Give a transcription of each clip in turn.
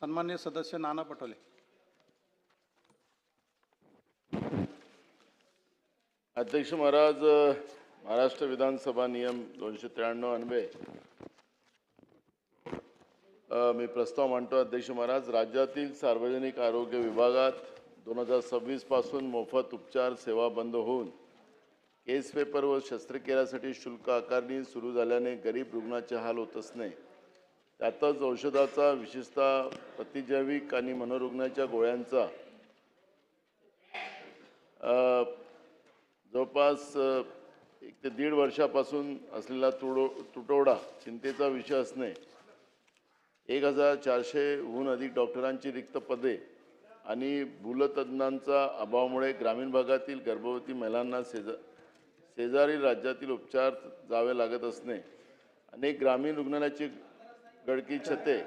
सन्मान्य सदस्य नाना पटोले। अध्यक्ष महाराज, महाराष्ट्र विधानसभा नियम 293 अन्वये मी प्रस्ताव मांडतो। अध्यक्ष महाराज, राज्यातील सार्वजनिक आरोग्य विभागात 2026 पासून मोफत उपचार सेवा बंद होऊन केस पेपर व शस्त्रक्रियेसाठी शुल्क आकारणी सुरू झाल्याने गरीब रुग्णाचे हाल होत असणे, त्यातच औषधाचा विशेषतः प्रतिजैविक आणि मनोरुग्णाच्या गोळ्यांचा जवळपास 1 ते 1.5 वर्षापासून असलेला तुटवडा चिंतेचा विषय असणे, 1400हून अधिक डॉक्टरांची रिक्त पदे आणि भूलतज्ञांचा अभावामुळे ग्रामीण भागातील गर्भवती महिलांना शेजारी राज्यातील उपचार जावे लागत असणे, अनेक ग्रामीण रुग्णालयाची गळती छते,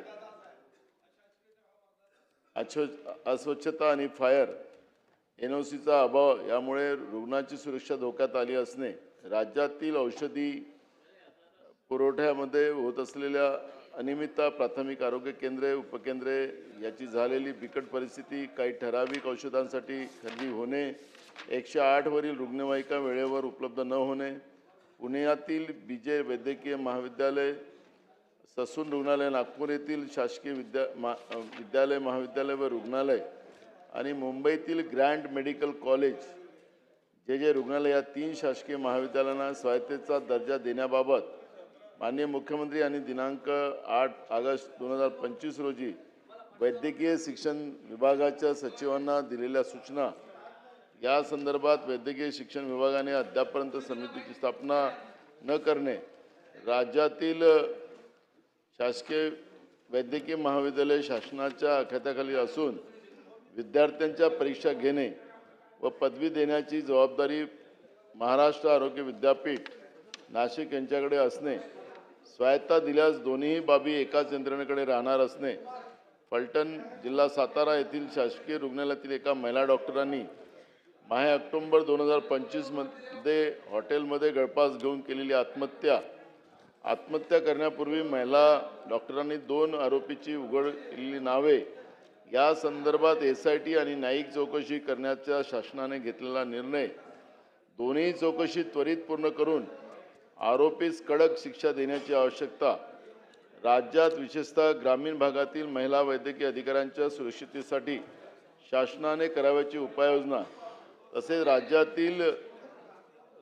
अस्वच्छता आणि फायर NOCचा अभाव यामुळे रुग्णाची सुरक्षा धोक्यात आली असणे, राज्यातील औषधी पुरवठ्यामध्ये होत असलेल्या अनियमितता, प्राथमिक आरोग्य केंद्रे, उपकेंद्रे याची झालेली बिकट परिस्थिती, काही ठराविक औषधांसाठी खरेदी होणे, 108 वरील रुग्णवाहिका वेळेवर उपलब्ध न होणे, पुण्यातील BJ वैद्यकीय महाविद्यालय, ससून रुग्णालय, नागपूर येथील शासकीय विद्यालय महाविद्यालय व रुग्णालय आणि मुंबईतील ग्रँड मेडिकल कॉलेज जे रुग्णालय या 3 शासकीय महाविद्यालयांना स्वायत्ततेचा दर्जा देण्याबाबत माननीय मुख्यमंत्री यांनी दिनांक 8 ऑगस्ट 2025 रोजी वैद्यकीय शिक्षण विभागाच्या सचिवांना दिलेल्या सूचना, या संदर्भात वैद्यकीय शिक्षण विभागाने अद्यापपर्यंत समितीची स्थापना न करणे, राज्यातील शासकीय वैद्यकीय महाविद्यालय शासनाच्या अखत्याखाली असून विद्यार्थ्यांच्या परीक्षा घेणे व पदवी देण्याची जबाबदारी महाराष्ट्र आरोग्य विद्यापीठ नाशिक यांच्याकडे असणे, स्वायत्ता दिल्यास दोन्ही बाबी एकाच यंत्रणेकडे राहणार असणे, फलटण जिल्हा सातारा येथील शासकीय रुग्णालयातील एका महिला डॉक्टरांनी ऑक्टोबर 2025 मध्ये हॉटेलमध्ये गळफास घेऊन केलेली आत्महत्या करण्यापूर्वी महिला डॉक्टरांनी 2 आरोपीची उघड केलेली नावे या संदर्भात SIT आणि न्यायिक चौकशी करण्याचा शासनाने घेतलेला निर्णय, दोन्ही चौकशी त्वरित पूर्ण करून आरोपीस कडक शिक्षा देण्याची आवश्यकता, राज्यात विशेषतः ग्रामीण भागातील महिला वैद्यकीय अधिकाऱ्यांच्या सुरक्षिततेसाठी शासनाने करावयाची उपाययोजना, तसेच राज्यातील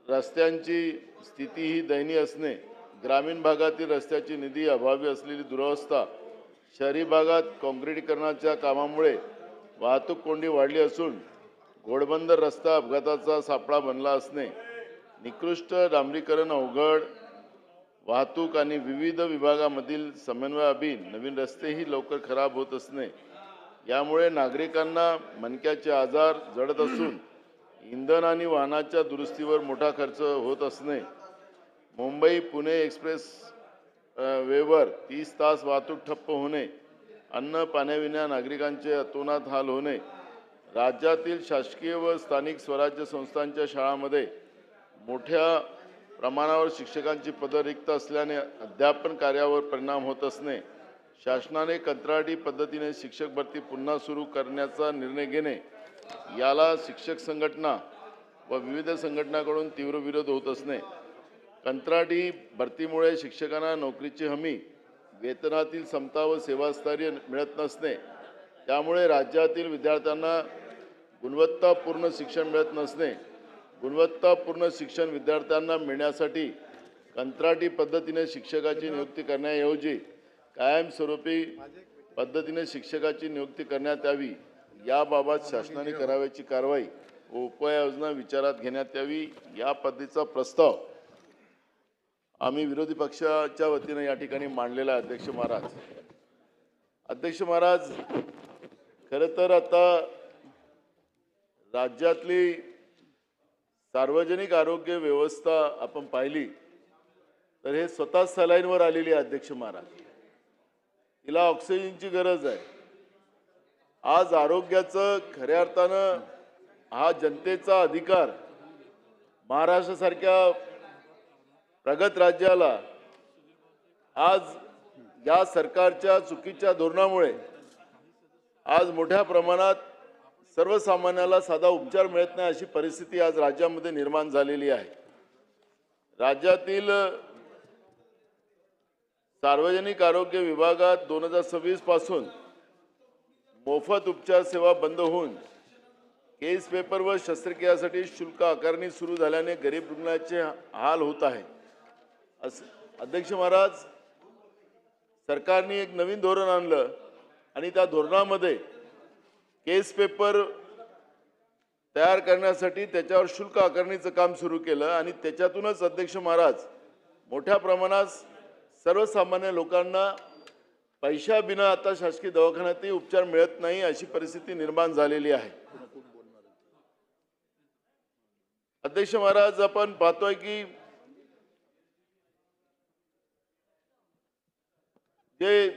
रस्त्यांची स्थिती ही दयनीय असणे, ग्रामीण भागातील रस्त्याची निधी अभावी असलेली दुरवस्था, शहरी भागात काँक्रिटीकरणाच्या कामामुळे वाहतूक कोंडी वाढली असून घोडबंदर रस्ता अपघाताचा सापळा बनला असणे, निकृष्ट डांबरीकरण, अवघड वाहतूक आणि विविध विभागामधील समन्वयाअभावी नवीन रस्तेही लवकर खराब होत असणे, यामुळे नागरिकांना मणक्याचे आजार जडत असून इंधन आणि वाहनाच्या दुरुस्तीवर मोठा खर्च होत असणे, मुंबई पुणे एक्सप्रेस वेवर 30 तास वाहतूक ठप्प होणे, अन्न पाण्याविना नागरिकांचे अतोनात हाल होणे, राज्यातील शासकीय व स्थानिक स्वराज्य संस्थांच्या शाळांमध्ये मोठ्या प्रमाणावर शिक्षकांची पदं रिक्त असल्याने अध्यापन कार्यावर परिणाम होत असणे, शासनाने कंत्राटी पद्धतीने शिक्षक भरती पुन्हा सुरू करण्याचा निर्णय घेणे, याला शिक्षक संघटना व विविध संघटनांकडून तीव्र विरोध होत असणे, कंत्राटी भरतीमुळे शिक्षकांना नोकरीची हमी, वेतनातील समता व सेवास्थैर्य मिळत नसणे, त्यामुळे राज्यातील विद्यार्थ्यांना गुणवत्तापूर्ण शिक्षण मिळत नसणे, गुणवत्तापूर्ण शिक्षण विद्यार्थ्यांना मिळण्यासाठी कंत्राटी पद्धतीने शिक्षकाची नियुक्ती करण्याऐवजी कायमस्वरूपी पद्धतीने शिक्षकाची नियुक्ती करण्यात यावी, याबाबत शासनाने करावयाची कारवाई व उपाययोजना विचारात घेण्यात यावी, या पद्धतीचा प्रस्ताव आम्ही विरोधी पक्षाच्या वतीने या ठिकाणी मांडलेला आहे। अध्यक्ष महाराज, खरं तर आता राज्यातली सार्वजनिक आरोग्य व्यवस्था आपण पाहिली तर हे स्वतः सलाईनवर आलेली आहे। अध्यक्ष महाराज, तिला ऑक्सिजनची गरज आहे। आज आरोग्याचं खऱ्या अर्थानं हा जनतेचा अधिकार महाराष्ट्रासारख्या प्रगत राज्याला आज या सरकारच्या चुकीच्या धोरणामुळे आज मोठ्या प्रमाणात सर्वसामान्याला साधा उपचार मिळत नाही अशी परिस्थिती आज राज्यामध्ये निर्माण झालेली आहे. राज्यातील सार्वजनिक आरोग्य विभागात 2026 पासून मोफत उपचार सेवा बंद होऊन केस पेपर व शस्त्रक्रियासाठी शुल्क आकारणी सुरू झाल्याने गरीब रुग्णाचे हाल होत आहे. अध्यक्ष महाराज, सरकारने एक नवीन धोरण आणलं आणि त्या धोरणामध्ये केस पेपर तयार करण्यासाठी त्याच्यावर शुल्क आकारणीचं काम सुरू केलं आणि त्याच्यातूनच अध्यक्ष महाराज मोठ्या प्रमाणात सर्वसामान्य लोकांना पैशाबिना आता शासकीय दवाखान्यातही उपचार मिळत नाही अशी परिस्थिती निर्माण झालेली आहे. अध्यक्ष महाराज, आपण पाहतोय की जे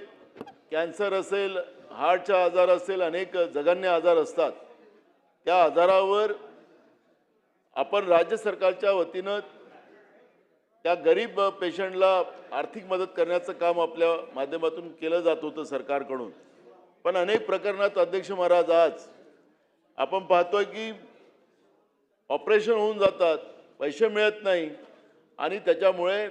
कॅन्सर असेल, हार्टचा आजार असेल, अनेक जघन्य आजार असतात, त्या आजारावर आपण राज्य सरकारच्या वतीनं त्या गरीब पेशंटला आर्थिक मदत करण्याचं काम आपल्या माध्यमातून केलं जात होतं सरकारकडून. पण अनेक प्रकरणात अध्यक्ष महाराज आज आपण पाहतोय की ऑपरेशन होऊन जातात, पैसे मिळत नाही आणि त्याच्यामुळे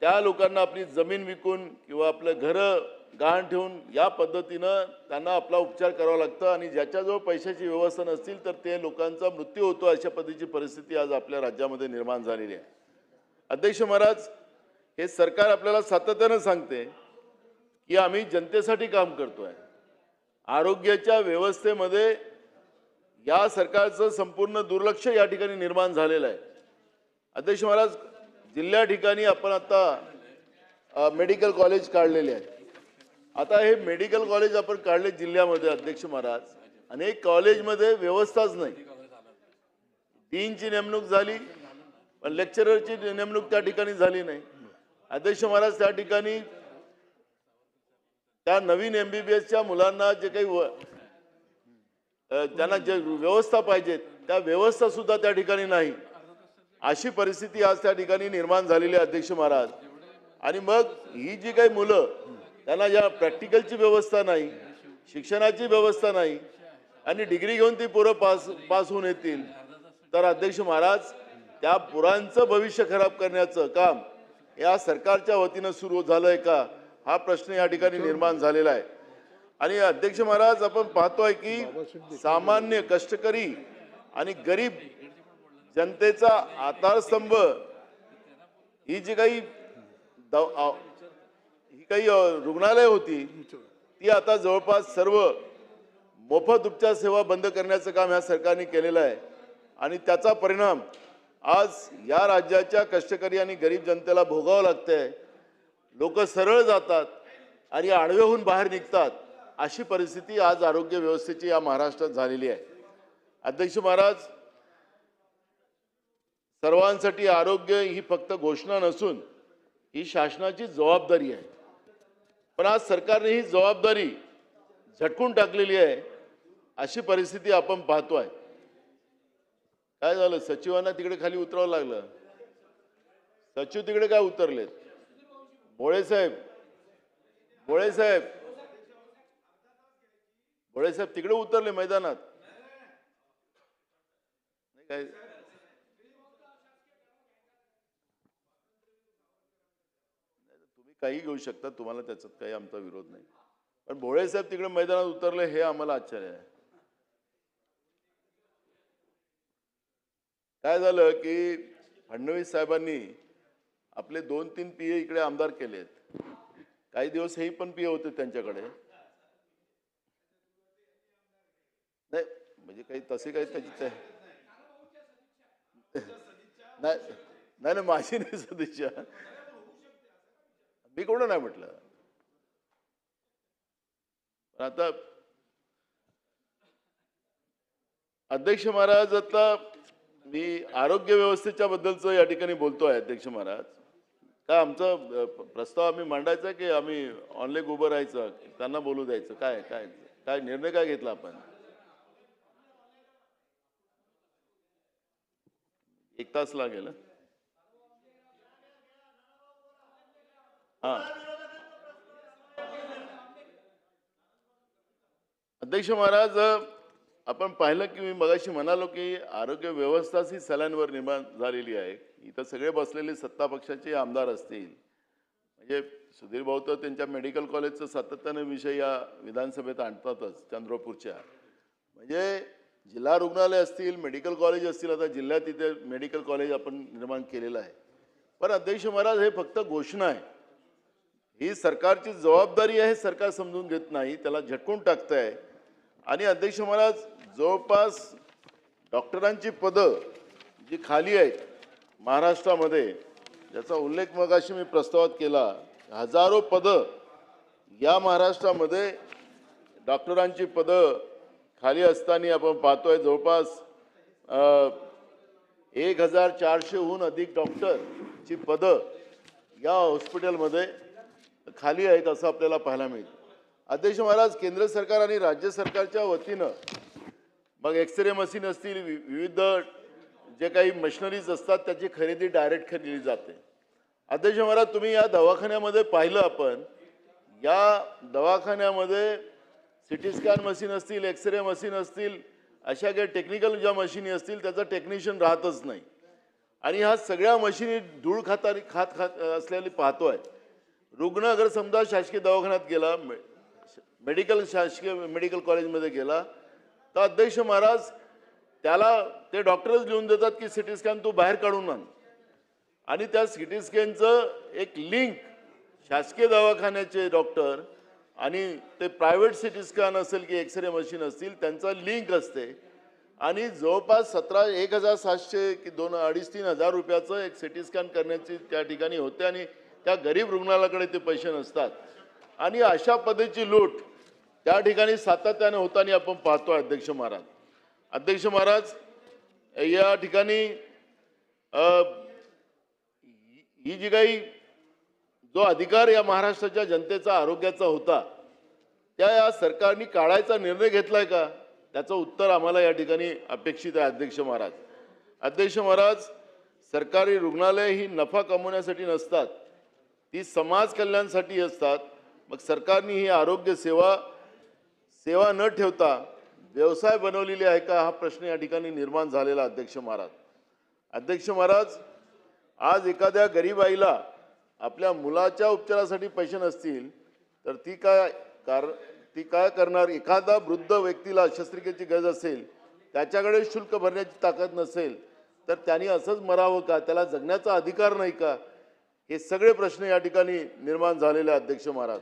त्या लोकांना आपली जमीन विकून किंवा आपलं घरं गहाण ठेवून या पद्धतीनं त्यांना आपला उपचार करावा लागतं आणि ज्याच्याजवळ पैशाची व्यवस्था नसतील तर ते लोकांचा मृत्यू होतो. अशा पद्धतीची परिस्थिती आज आपल्या राज्यामध्ये निर्माण झालेली आहे. अध्यक्ष महाराज, हे सरकार आपल्याला सातत्यानं सांगते की आम्ही जनतेसाठी काम करतोय. आरोग्याच्या व्यवस्थेमध्ये या सरकारचं संपूर्ण दुर्लक्ष या ठिकाणी निर्माण झालेलं आहे. अध्यक्ष महाराज, जिल्ह्या ठिकाणी आपण आता मेडिकल कॉलेज काढलेले आहे. आता हे मेडिकल कॉलेज आपण काढले जिल्ह्यामध्ये. अध्यक्ष महाराज, अनेक कॉलेजमध्ये व्यवस्थाच नाही. डीनची नेमणूक झाली पण लेक्चररची नेमणूक त्या ठिकाणी झाली नाही. अध्यक्ष महाराज, त्या ठिकाणी त्या नवीन MBBSच्या मुलांना जे काही त्यांना जे व्यवस्था पाहिजे त्या व्यवस्था सुद्धा त्या ठिकाणी नाही. अशी परिस्थिती आज त्या ठिकाणी निर्माण झालेली आहे. अध्यक्ष महाराज, आणि मग ही जी काही मुलं त्यांना या प्रॅक्टिकलची व्यवस्था नाही, शिक्षणाची व्यवस्था नाही आणि डिग्री घेऊन ती पोरं पास होऊन येतील तर अध्यक्ष महाराज त्या पोरांचं भविष्य खराब करण्याचं काम या सरकारच्या वतीनं सुरू झालंय का, हा प्रश्न या ठिकाणी निर्माण झालेला आहे. आणि अध्यक्ष महाराज, आपण पाहतोय की सामान्य कष्टकरी आणि गरीब जनतेचा आधारस्तंभ ही जी काही रुग्णालय होती ती आता जवळपास सर्व मोफत उपचार सेवा बंद करण्याचं काम या सरकारने केलेलं आहे. आणि त्याचा परिणाम आज या राज्याच्या कष्टकरी आणि गरीब जनतेला भोगावं लागतंय. लोक सरळ जातात आणि आडवे होऊन बाहेर निघतात. अशी परिस्थिती आज आरोग्य व्यवस्थेची या महाराष्ट्रात झालेली आहे. अध्यक्ष महाराज, सर्वांसाठी आरोग्य ही फक्त घोषणा नसून ही शासनाची जबाबदारी आहे. पण आज सरकारने ही जबाबदारी झटकून टाकलेली आहे. अशी परिस्थिती आपण पाहतोय. काय झालं, सचिवांना तिकडे खाली उतरावं लागलं. सचिव तिकडे काय उतरलेत? भोळे साहेब तिकडे उतरले मैदानात. काय तुम्ही काही घेऊ शकता, तुम्हाला त्याच्यात काही आमचा विरोध नाही, पण भोळे साहेब तिकडे मैदानात उतरले हे आम्हाला आश्चर्य आहे. काय झालं की फडणवीस साहेबांनी आपले 2-3 PA इकडे आमदार केलेत. काही दिवस हेही पण PA होते त्यांच्याकडे. नाही म्हणजे काही तसे काही त्याची नाही माझी नाही सदिच्छा, मी कोण नाही म्हटलं. आता अध्यक्ष महाराज, आता मी आरोग्य व्यवस्थेच्या बद्दलचं या ठिकाणी बोलतोय. अध्यक्ष महाराज, काय आमचा प्रस्ताव आम्ही मांडायचा की आम्ही ऑनलाईन उभं राहायचं, त्यांना बोलू द्यायचं, काय काय काय निर्णय काय घेतला आपण? 1 तास लागेल. हा अध्यक्ष महाराज, आपण पाहिलं की मी मगाशी म्हणालो की आरोग्य व्यवस्थाच ही सलांवर निर्माण झालेली आहे. इथं सगळे बसलेले सत्ता पक्षाचे आमदार असतील, म्हणजे सुधीर भाऊ तर त्यांच्या मेडिकल कॉलेजचं सातत्याने विषय या विधानसभेत आणतातच चंद्रपूरच्या. म्हणजे जिल्हा रुग्णालय असतील, मेडिकल कॉलेज असतील, आता जिल्ह्यात इथे मेडिकल कॉलेज आपण निर्माण केलेलं आहे. पण अध्यक्ष महाराज, हे फक्त घोषणा आहे. ही सरकारची जबाबदारी आहे, सरकार समजून घेत नाही, त्याला झटकून टाकतंय. आणि अध्यक्ष महाराज, जवळपास डॉक्टरांची पदं जी खाली आहेत महाराष्ट्रामध्ये, ज्याचा उल्लेख मगाशी मी प्रस्तावात केला, हजारो पदं या महाराष्ट्रामध्ये डॉक्टरांची पदं खाली असताना आपण पाहतोय जवळपास 1400हून अधिक डॉक्टरची पदं या हॉस्पिटलमध्ये खाली आहेत असं आपल्याला पाहायला मिळतं. अध्यक्ष महाराज, केंद्र सरकार आणि राज्य सरकारच्या वतीनं मग एक्सरे मशीन असतील, विविध जे काही मशिनरीज असतात त्याची खरेदी डायरेक्ट केली जाते. अध्यक्ष महाराज, तुम्ही या दवाखान्यामध्ये पाहिलं, आपण या दवाखान्यामध्ये सिटी स्कॅन मशीन असतील, एक्सरे मशीन असतील, अशा काही टेक्निकल ज्या मशिनी असतील त्याचा टेक्निशियन राहतच नाही. आणि ह्या सगळ्या मशिनी धूळ खात असलेली पाहतोय. रुग्ण अगर समजा शासकीय दवाखान्यात गेला, शासकीय मेडिकल कॉलेजमध्ये गेला, तर अध्यक्ष महाराज त्याला ते डॉक्टरच लिहून देतात की सिटी स्कॅन तू बाहेर काढून आण. आणि त्या सिटी स्कॅनचं एक लिंक शासकीय दवाखान्याचे डॉक्टर आणि ते प्रायव्हेट सिटी स्कॅन असेल की एक्सरे मशीन असतील त्यांचा लिंक असते. आणि जवळपास 1700 की 2,500-3,000 रुपयाचं एक सिटी स्कॅन करण्याची त्या ठिकाणी होते आणि त्या गरीब रुग्णालयाकडे ते पैसे नसतात. आणि अशा पद्धतीची लूट त्या ठिकाणी सातत्याने होताना आपण पाहतो. अध्यक्ष महाराज, या ठिकाणी ही जी काही जो अधिकार या महाराष्ट्राच्या जनतेचा आरोग्याचा होता, त्या या सरकारने काढायचा निर्णय घेतलाय का, त्याचं उत्तर आम्हाला या ठिकाणी अपेक्षित आहे. अध्यक्ष महाराज, सरकारी रुग्णालय ही नफा कमवण्यासाठी नसतात, ती समाज कल्याणासाठी असतात. मग सरकारने ही आरोग्य सेवा न ठेवता व्यवसाय बनवलेली आहे का, हा प्रश्न या ठिकाणी निर्माण झालेला. अध्यक्ष महाराज, आज एखाद्या गरीब आईला आपल्या मुलाच्या उपचारासाठी पैसे नसतील तर ती काय करणार. एखादा वृद्ध व्यक्तीला शस्त्रक्रियेची गरज असेल, त्याच्याकडे शुल्क भरण्याची ताकद नसेल तर त्यांनी असंच मरावं का, त्याला जगण्याचा अधिकार नाही का, हे सगळे प्रश्न या ठिकाणी निर्माण झालेले. अध्यक्ष महाराज,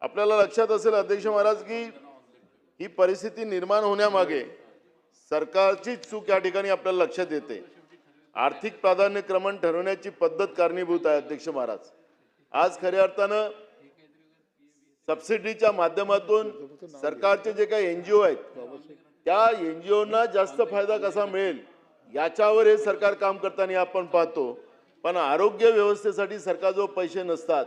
आपल्याला लक्षात असेल अध्यक्ष महाराज की ही परिस्थिती निर्माण होण्यामागे सरकारची चूक या ठिकाणी आपल्याला लक्षात येते. आर्थिक प्राधान्यक्रमण ठरवण्याची पद्धत कारणीभूत आहे. अध्यक्ष महाराज, आज खऱ्या अर्थानं सबसिडीच्या माध्यमातून सरकारचे जे काही NGO आहेत त्या NGOना जास्त फायदा कसा मिळेल याच्यावर हे सरकार काम करताना आपण पाहतो. पण आरोग्य व्यवस्थेसाठी सरकारजवळ पैसे नसतात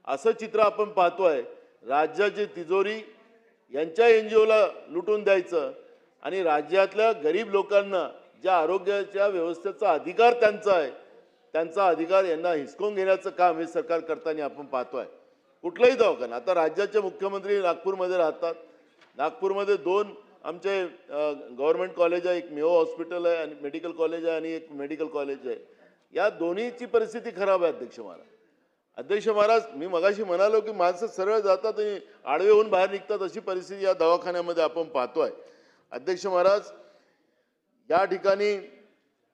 असं चित्र आपण पाहतोय. राज्याची तिजोरी यांच्या NGOला लुटून द्यायचं आणि राज्यातल्या गरीब लोकांना ज्या आरोग्याच्या व्यवस्थेचा अधिकार त्यांचा आहे, त्यांचा अधिकार यांना हिसकून घेण्याचं काम हे सरकार करताना आपण पाहतोय. कुठलाही दवाखाना, आता राज्याचे मुख्यमंत्री नागपूरमध्ये राहतात, नागपूरमध्ये 2 आमचे गव्हर्नमेंट कॉलेज आहे, एक मेयो हॉस्पिटल आहे आणि मेडिकल कॉलेज आहे आणि एक मेडिकल कॉलेज आहे. या दोन्हीची परिस्थिती खराब आहे. अध्यक्ष महाराज, मी मगाशी म्हणालो की माणसं सरळ जातात आणि आडवे होऊन बाहेर निघतात, अशी परिस्थिती या दवाखान्यामध्ये आपण पाहतोय. अध्यक्ष महाराज, या ठिकाणी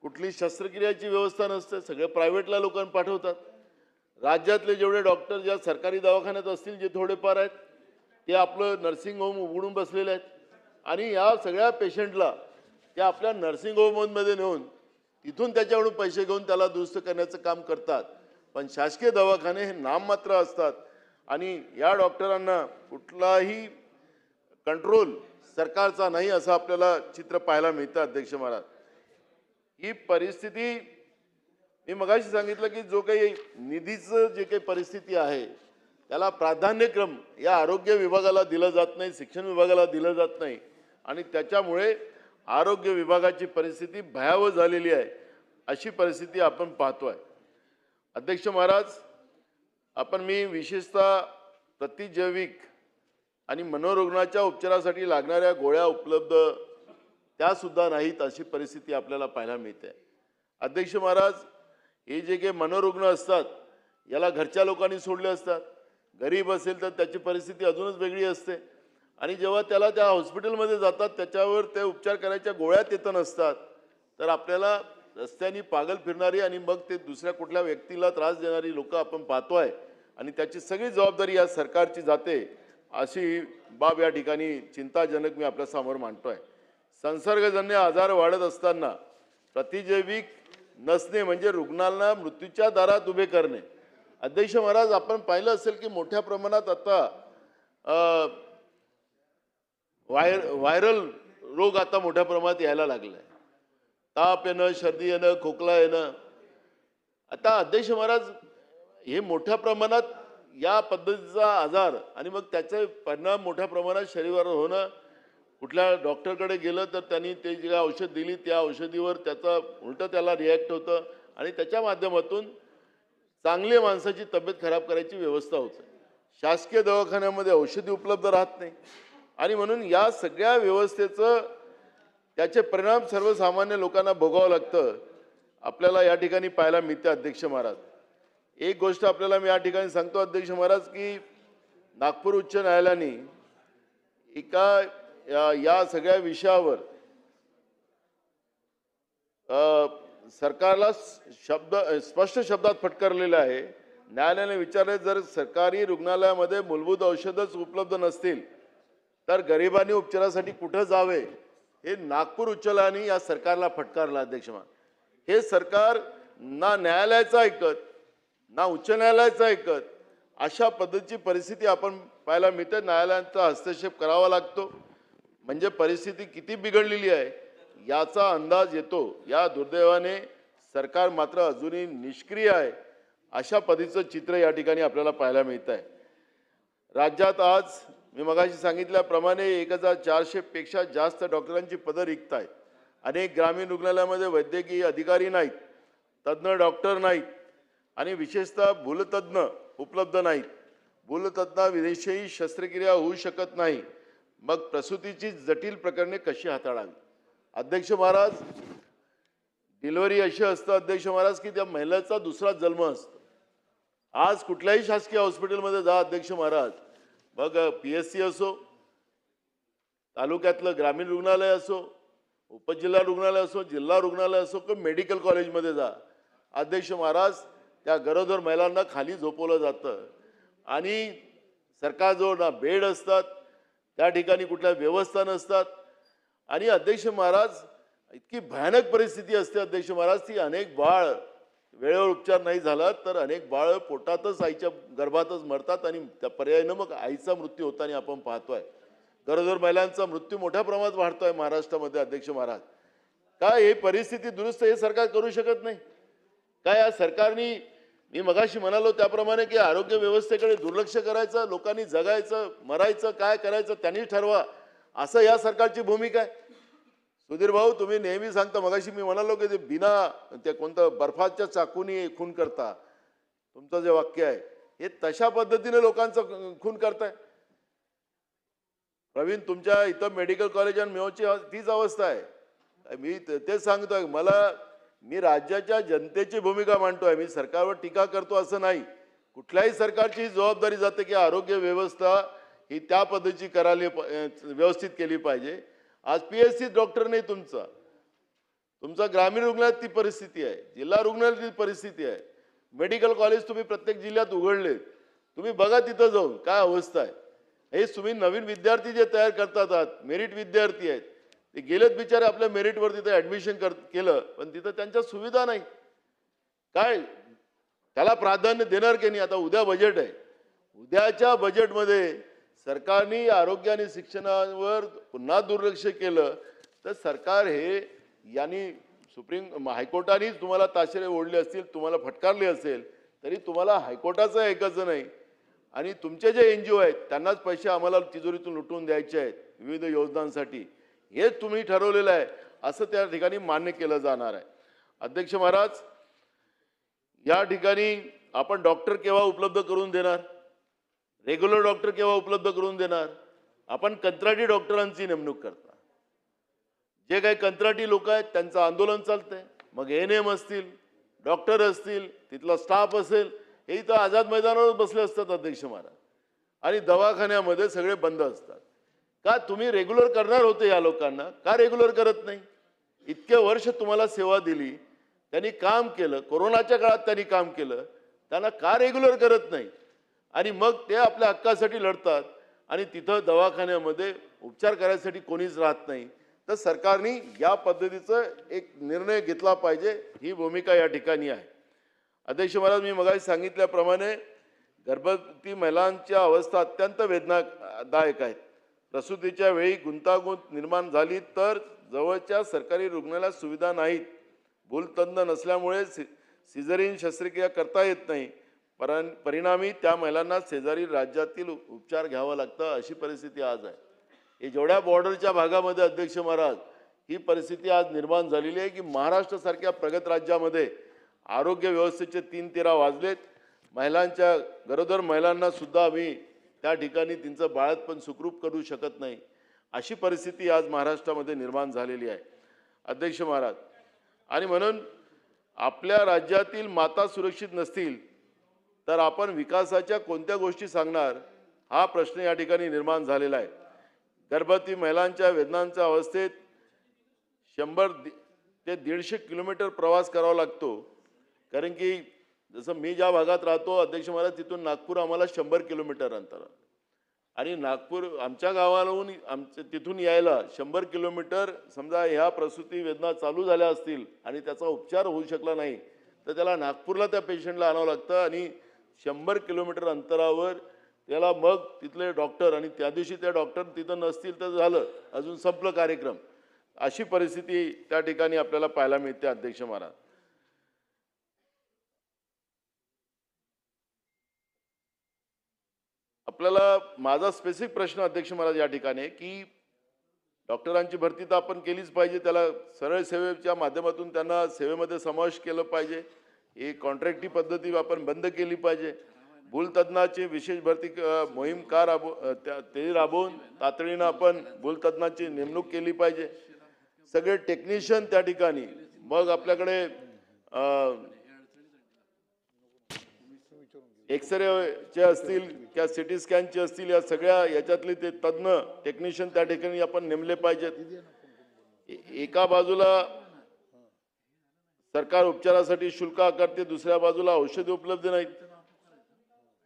कुठली शस्त्रक्रियाची व्यवस्था नसते, सगळे प्रायव्हेटला लोकांना पाठवतात. राज्यातले जेवढे डॉक्टर ज्या सरकारी दवाखान्यात असतील जे थोडेफार आहेत ते आपलं नर्सिंग होम उघडून बसलेले आहेत आणि या सगळ्या पेशंटला त्या आपल्या नर्सिंग होममध्ये नेऊन तिथून त्याच्याकडून पैसे घेऊन त्याला दुरुस्त करण्याचं काम करतात. पण शासकीय दवाखाने हे नाममात्र असतात आणि या डॉक्टरांना कुठलाही कंट्रोल सरकारचा नाही असं आपल्याला चित्र पाहायला मिळतं. अध्यक्ष महाराज, ही परिस्थिती मी मगाशी सांगितलं की जो काही निधीचं जे काही परिस्थिती आहे त्याला प्राधान्यक्रम या आरोग्य विभागाला दिलं जात नाही, शिक्षण विभागाला दिलं जात नाही आणि त्याच्यामुळे आरोग्य विभागाची परिस्थिती भयावह झालेली आहे, अशी परिस्थिती आपण पाहतोय. अध्यक्ष महाराज, मी विशेषतः प्रतिजैविक आणि मनोरुग्णाच्या उपचारासाठी लागणाऱ्या गोळ्या उपलब्ध त्या सुद्धा नाहीत, अशी परिस्थिती आपल्याला पाहायला मिळते. अध्यक्ष महाराज, हे जे काही मनोरुग्ण असतात याला घरच्या लोकांनी सोडले असतात. गरीब असेल तर त्याची परिस्थिती अजूनच वेगळी असते आणि जेव्हा त्याला त्या हॉस्पिटलमध्ये जातात त्याच्यावर ते उपचार करायच्या गोळ्या तिथं नसतात, तर आपल्याला रस्त्याने पागल फिरणारी आणि मग ते दुसऱ्या कुठल्या व्यक्तीला त्रास देणारी लोक आपण पाहतोय आणि त्याची सगळी जबाबदारी या सरकारची जाते, अशी बाब या ठिकाणी चिंताजनक मी आपल्यासमोर मांडतोय. संसर्गजन्य आजार वाढत असताना प्रतिजैविक नसणे म्हणजे रुग्णांना मृत्यूच्या दारात उभे करणे. अध्यक्ष महाराज, आपण पाहिलं असेल की मोठ्या प्रमाणात आता व्हायरल रोग आता मोठ्या प्रमाणात यायला लागलाय. ताप येणं, सर्दी येणं, खोकला येणं. आता अध्यक्ष महाराज, हे मोठ्या प्रमाणात या पद्धतीचा आजार आणि मग त्याचे परिणाम मोठ्या प्रमाणात शरीरावर होणं. कुठल्या डॉक्टरकडे गेलं तर त्यांनी ते जे औषध दिली त्या औषधीवर त्याचा उलटं त्याला रिॲक्ट होतं आणि त्याच्या माध्यमातून चांगली माणसाची तब्येत खराब करायची व्यवस्था होते. शासकीय दवाखान्यामध्ये औषधी उपलब्ध राहत नाही आणि म्हणून या सगळ्या व्यवस्थेचं त्याचे परिणाम सर्वसामान्य लोकांना भोगावं लागतं, आपल्याला या ठिकाणी पाहायला मिळते. अध्यक्ष महाराज, एक गोष्ट आपल्याला मी या ठिकाणी सांगतो अध्यक्ष महाराज, की नागपूर उच्च न्यायालयाने एका या सगळ्या विषयावर सरकारला स्पष्ट शब्दात फटकारलेलं आहे. न्यायालयाने विचारले, जर सरकारी रुग्णालयामध्ये मूलभूत औषधच उपलब्ध नसतील तर गरिबांनी उपचारासाठी कुठं जावे, हे नागपूर उच्च न्यायालयाने या सरकारला फटकारलं. अध्यक्ष महाराज, हे सरकार ना न्यायालयाचं ऐकत ना उच्च न्यायालयाचं ऐकत, अशा पद्धतीची परिस्थिती आपण पाहायला मिळते. न्यायालयांचा हस्तक्षेप करावा लागतो म्हणजे परिस्थिती किती बिघडलेली आहे याचा अंदाज येतो. या दुर्दैवाने सरकार मात्र अजूनही निष्क्रिय आहे, अशा पद्धतीचं चित्र या ठिकाणी आपल्याला पाहायला मिळत आहे. राज्यात आज मी मगाशी सांगितल्याप्रमाणे 1400 पेक्षा जास्त डॉक्टरांची पदं रिक्त आहेत. अनेक ग्रामीण रुग्णालयामध्ये वैद्यकीय अधिकारी नाहीत, तज्ज्ञ डॉक्टर नाहीत आणि विशेषतः भूलतज्ज्ञ उपलब्ध नाहीत. भूलतज्ज्ञाविषयी शस्त्रक्रिया होऊ शकत नाही, मग प्रसूतीची जटिल प्रकरणे कशी हाताळावी. अध्यक्ष महाराज, डिलिव्हरी अशी असतं अध्यक्ष महाराज की त्या महिलेचा दुसरा जन्म असतो. आज कुठल्याही शासकीय हॉस्पिटलमध्ये जा अध्यक्ष महाराज, मग PSC असो, तालुक्यातलं ग्रामीण रुग्णालय असो, उपजिल्हा रुग्णालय असो, जिल्हा रुग्णालय असो किंवा मेडिकल कॉलेजमध्ये जा अध्यक्ष महाराज, त्या गरोदर महिलांना खाली झोपवलं जातं आणि सरकारजवळ ना बेड असतात, त्या ठिकाणी कुठल्या व्यवस्था नसतात आणि अध्यक्ष महाराज इतकी भयानक परिस्थिती असते अध्यक्ष महाराज, ती अनेक बाळ वेळेवर उपचार नाही झाला तर अनेक बाळ पोटातच आईच्या गर्भातच मरतात आणि त्या पर्यायानं मग आईचा मृत्यू होताना आपण पाहतोय. गरोदर महिलांचा मृत्यू मोठ्या प्रमाणात वाढतोय महाराष्ट्रामध्ये. अध्यक्ष महाराज, काय ही परिस्थिती दुरुस्त हे सरकार करू शकत नाही काय? या सरकारने मी मगाशी म्हणालो त्याप्रमाणे की आरोग्य व्यवस्थेकडे दुर्लक्ष करायचं, लोकांनी जगायचं मरायचं काय करायचं त्यांनी ठरवा, असं या सरकारची भूमिका आहे. सुधीर भाऊ, तुम्ही नेहमी सांगता, मगाशी मी म्हणालो की ते बिना त्या कोणतं बर्फाच्या चाकूनी खून करता, तुमचं जे वाक्य आहे हे तशा पद्धतीने लोकांचा खून करताय. प्रवीण, तुमच्या इथं मेडिकल कॉलेज आणि मेयोची तीच अवस्था आहे. मी तेच सांगतोय, मी राज्याच्या जनतेची भूमिका मांडतोय, मी सरकारवर टीका करतो असं नाही. कुठल्याही सरकारची जबाबदारी जाते की आरोग्य व्यवस्था ही त्या पद्धतीची करायला व्यवस्थित केली पाहिजे. आज PSC डॉक्टर नाही तुमचा ग्रामीण रुग्णालयात ती परिस्थिती आहे, जिल्हा रुग्णालयात ती परिस्थिती आहे, मेडिकल कॉलेज तुम्ही प्रत्येक जिल्ह्यात उघडले, तुम्ही बघा तिथं जाऊन काय अवस्था आहे. हे तुम्ही नवीन विद्यार्थी जे तयार करतात आहात, मेरिट विद्यार्थी आहेत, ते गेलेत बिचारे आपल्या मेरिटवर तिथे ॲडमिशन केलं, पण तिथं त्यांच्या सुविधा नाही. काय त्याला प्राधान्य देणार की नाही? आता उद्या बजेट आहे, उद्याच्या बजेटमध्ये सरकारने आरोग्य आणि शिक्षणावर पुन्हा दुर्लक्ष केलं तर सरकार हे यांनी सुप्रीम हायकोर्टाने तुम्हाला ताशेरे ओढले असतील, तुम्हाला फटकारले असेल, तरी तुम्हाला हायकोर्टाचं ऐकायचं नाही आणि तुमचे जे NGO आहेत त्यांनाच पैसे आम्हाला तिजोरीतून लुटून द्यायचे आहेत विविध योजनांसाठी, हेच तुम्ही ठरवलेलं आहे असं त्या ठिकाणी मान्य केलं जाणार आहे. अध्यक्ष महाराज, या ठिकाणी आपण डॉक्टर केव्हा उपलब्ध करून देणार, रेग्युलर डॉक्टर केव्हा उपलब्ध करून देणार? आपण कंत्राटी डॉक्टरांची नेमणूक करता. जे काही कंत्राटी लोक आहेत त्यांचं आंदोलन चालतंय. मग एएनएम असतील, डॉक्टर असतील, तिथला स्टाफ असेल, हे इथं आझाद मैदानावर बसले असतात अध्यक्ष महाराज, आणि दवाखान्यामध्ये सगळे बंद असतात. का तुम्ही रेग्युलर करणार होते या लोकांना, का रेग्युलर करत नाही? इतके वर्ष तुम्हाला सेवा दिली, त्यांनी काम केलं, कोरोनाच्या काळात त्यांनी काम केलं, त्यांना का रेग्युलर करत नाही? आणि मग ते आपल्या हक्कासाठी लढतात आणि तिथं दवाखान्यामध्ये उपचार करायसाठी कोणीच राहत नाही. तर सरकारने या पद्धतीचा एक निर्णय घेतला पाहिजे, ही भूमिका या ठिकाणी आहे. अध्यक्ष महाराज, मी मगाशी सांगितल्याप्रमाणे गर्भवती महिलांच्या अवस्था अत्यंत वेदनादायक आहेत. प्रसूतीच्या वेळी गुंतागुंत निर्माण झाली तर जवळच्या सरकारी रुग्णालयात सुविधा नाहीत. भूलतज्ञ नसल्यामुळे सिझेरियन शस्त्रक्रिया करता येत नाही. परिणामी त्या महिलांना शेजारी राज्यातील उपचार घ्यावा लागतं, अशी परिस्थिती आज आहे. हे जेवढ्या बॉर्डरच्या भागामध्ये अध्यक्ष महाराज ही परिस्थिती आज निर्माण झालेली आहे की महाराष्ट्रासारख्या प्रगत राज्यामध्ये आरोग्य व्यवस्थेचे 3 तेरा वाजलेत. महिलांच्या गरोदर महिलांना सुद्धा आम्ही त्या ठिकाणी त्यांचं बाळंतपण सुखरूप करू शकत नाही, अशी परिस्थिती आज महाराष्ट्रामध्ये निर्माण झालेली आहे अध्यक्ष महाराज. आणि म्हणून आपल्या राज्यातील माता सुरक्षित नसतील तर आपण विकासाच्या कोणत्या गोष्टी सांगणार, हा प्रश्न या ठिकाणी निर्माण झालेला आहे. गर्भवती महिलांच्या वेदनांच्या अवस्थेत 100 ते 150 किलोमीटर प्रवास करावा लागतो. कारण की जसं मी ज्या भागात राहतो अध्यक्ष महाराज, तिथून नागपूर आम्हाला 100 किलोमीटर अंतर, आणि नागपूर आमच्या गावालाहून तिथून यायला 100 किलोमीटर. समजा ह्या प्रसूती वेदना चालू झाल्या असतील आणि त्याचा उपचार होऊ शकला नाही तर त्याला नागपूरला त्या पेशंटला आणावं लागतं, आणि 100 किलोमीटर अंतरावर त्याला मग तिथले डॉक्टर, आणि त्या दिवशी त्या डॉक्टर तिथं नसतील तर झालं, अजून संपलं कार्यक्रम. अशी परिस्थिती त्या ठिकाणी आपल्याला पाहायला मिळते अध्यक्ष महाराज. आपल्याला माझा स्पेसिफिक प्रश्न अध्यक्ष महाराज या ठिकाणी आहे की डॉक्टरांची भरती तर आपण केलीच पाहिजे, त्याला सरळ सेवेच्या माध्यमातून त्यांना सेवेमध्ये समावेश केलं पाहिजे. ही कॉन्ट्रॅक्टी पद्धती आपण बंद केली पाहिजे. भूलतज्ञाची विशेष भरती मोहीम ते राबवून तातडीनं आपण भूलतज्ञाची नेमणूक केली पाहिजे. सगळे टेक्निशियन त्या ठिकाणी, मग आपल्याकडे एक्सरेचे असतील किंवा सिटी स्कॅनचे असतील, या सगळ्या याच्यातले ते तज्ज्ञ टेक्निशियन त्या ठिकाणी आपण नेमले पाहिजेत. एका बाजूला सरकार उपचारासाठी शुल्क आकारते, दुसऱ्या बाजूला औषधे उपलब्ध नाहीत.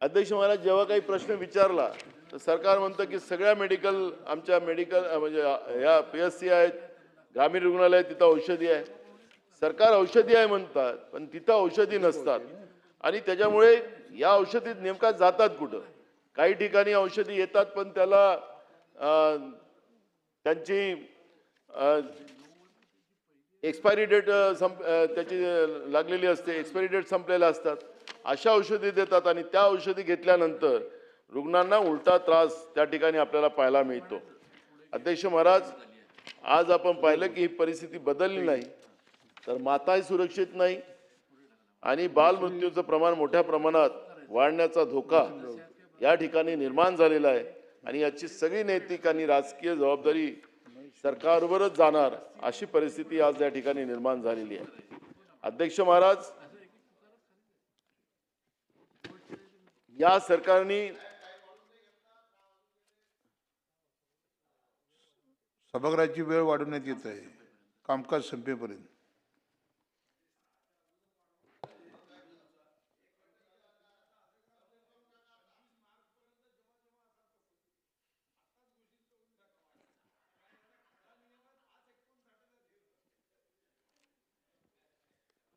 अध्यक्ष महाराज, जेव्हा काही प्रश्न विचारला तर सरकार म्हणतं की सगळ्या आमच्या मेडिकल म्हणजे या PSC आहेत, ग्रामीण रुग्णालय, तिथं औषधी आहे. सरकार औषधी आहे म्हणतात, पण तिथं औषधी नसतात, आणि त्याच्यामुळे या औषधी नेमका जातात कुठं? काही ठिकाणी औषधी येतात पण त्याला त्यांची एक्सपायरी डेट त्याची लागलेली असते, एक्सपायरी डेट संपलेल्या असतात. अशा औषधी देतात आणि त्या औषधी घेतल्यानंतर रुग्णांना उलटा त्रास त्या ठिकाणी आपल्याला पाहायला मिळतो. अध्यक्ष महाराज, आज आपण पाहिलं की ही परिस्थिती बदलली नाही तर माताही सुरक्षित नाही, आणि बालमृत्यूचं प्रमाण मोठ्या प्रमाणात वाढण्याचा धोका या ठिकाणी निर्माण झालेला आहे. आणि याची सगळी नैतिक आणि राजकीय जबाबदारी सरकारवरच जाणार, अशी परिस्थिती आज या ठिकाणी निर्माण झालेली आहे. अध्यक्ष महाराज, या सरकारने सभागृहाची वेळ वाढवण्यात येत आहे कामकाज संपेपर्यंत.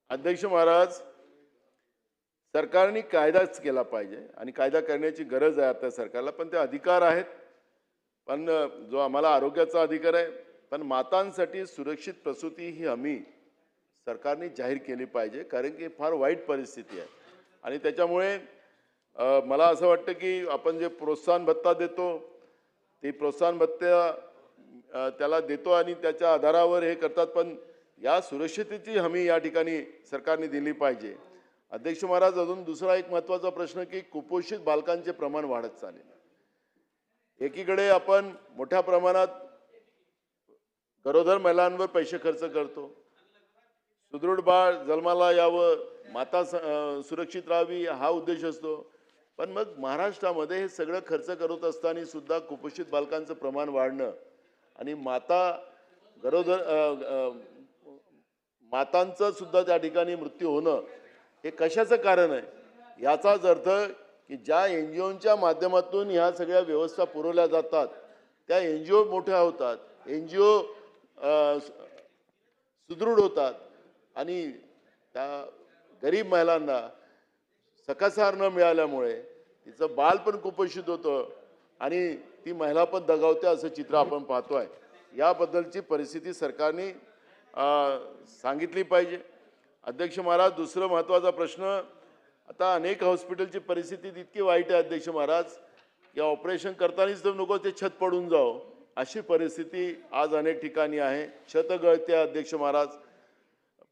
अध्यक्ष महाराज, सरकारने कायदाच केला पाहिजे आणि कायदा करण्याची गरज आहे आता सरकारला, पण ते अधिकार आहेत. पण जो आम्हाला आरोग्याचा अधिकार आहे, पण मातांसाठी सुरक्षित प्रसूती ही हमी सरकारने जाहीर केली पाहिजे, कारण की फार वाईट परिस्थिती आहे. आणि त्याच्यामुळे मला असं वाटतं की आपण जे प्रोत्साहन भत्ता देतो ते प्रोत्साहन भत्ता त्याला देतो आणि त्याच्या आधारावर हे करतात, पण या सुरक्षिततेची हमी या ठिकाणी सरकारने दिली पाहिजे. अध्यक्ष महाराज, अजून दुसरा एक महत्त्वाचा प्रश्न की कुपोषित बालकांचे प्रमाण वाढत चालले. एकीकडे आपण मोठ्या प्रमाणात गरोदर महिलांवर पैसे खर्च करतो, सुदृढ बाळ जन्माला यावं, माता सुरक्षित राहावी हा उद्देश असतो. पण मग महाराष्ट्रामध्ये हे सगळं खर्च करत असताना सुद्धा कुपोषित बालकांचं प्रमाण वाढणं आणि गरोदर मातांचं सुद्धा त्या ठिकाणी मृत्यू होणं हे कशाचं कारण आहे? याचाच अर्थ की ज्या NGOच्या माध्यमातून ह्या सगळ्या व्यवस्था पुरवल्या जातात त्या NGO मोठ्या होतात, NGO सुदृढ होतात आणि त्या गरीब महिलांना सकसार न मिळाल्यामुळे तिचं बाल पण कुपोषित होतं आणि ती महिला पण दगावते असं चित्र आपण पाहतोय. याबद्दलची परिस्थिती सरकारने सांगितली पाहिजे. अध्यक्ष महाराज, दुसरं महत्त्वाचा प्रश्न, आता अनेक हॉस्पिटलची परिस्थिती इतकी वाईट आहे अध्यक्ष महाराज की ऑपरेशन करतानाच तर नको ते छत पडून जावं अशी परिस्थिती आज अनेक ठिकाणी आहे. छत गळते अध्यक्ष महाराज,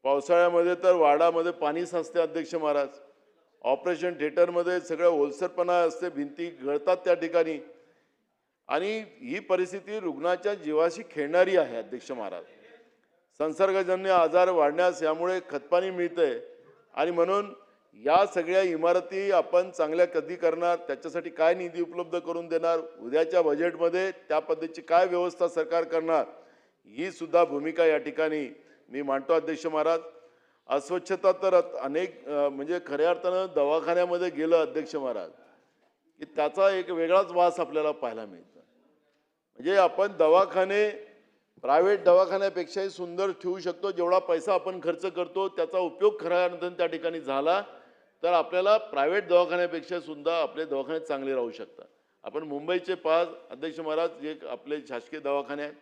पावसाळ्यामध्ये तर वाडामध्ये पाणी साचते अध्यक्ष महाराज, ऑपरेशन थिएटरमध्ये सगळं ओलसरपणा असते, भिंती गळतात त्या ठिकाणी आणि ही परिस्थिती रुग्णाच्या जीवाशी खेळणारी आहे अध्यक्ष महाराज. संसर्गजन्य आजार वाढण्यास यामुळे खतपाणी मिळतंय आणि म्हणून या सगळ्या इमारती आपण चांगल्या कधी करणार, त्याच्यासाठी काय निधी उपलब्ध करून देणार, उद्याच्या बजेटमध्ये त्या पद्धतीची काय व्यवस्था सरकार करणार, ही सुद्धा भूमिका या ठिकाणी मी मांडतो अध्यक्ष महाराज. अस्वच्छता तर अनेक म्हणजे खऱ्या अर्थानं दवाखान्यामध्ये गेलं अध्यक्ष महाराज की त्याचा एक वेगळाच वास आपल्याला पाहायला मिळतो. म्हणजे आपण दवाखाने प्रायव्हेट दवाखान्यापेक्षाही सुंदर ठेवू शकतो. जेवढा पैसा आपण खर्च करतो त्याचा उपयोग खऱ्या अर्थानं त्या ठिकाणी झाला तर आपल्याला प्रायव्हेट दवाखान्यापेक्षा सुद्धा आपले दवाखाने चांगले राहू शकतात. आपण मुंबईचे पाच अध्यक्ष महाराज जे आपले शासकीय दवाखाने आहेत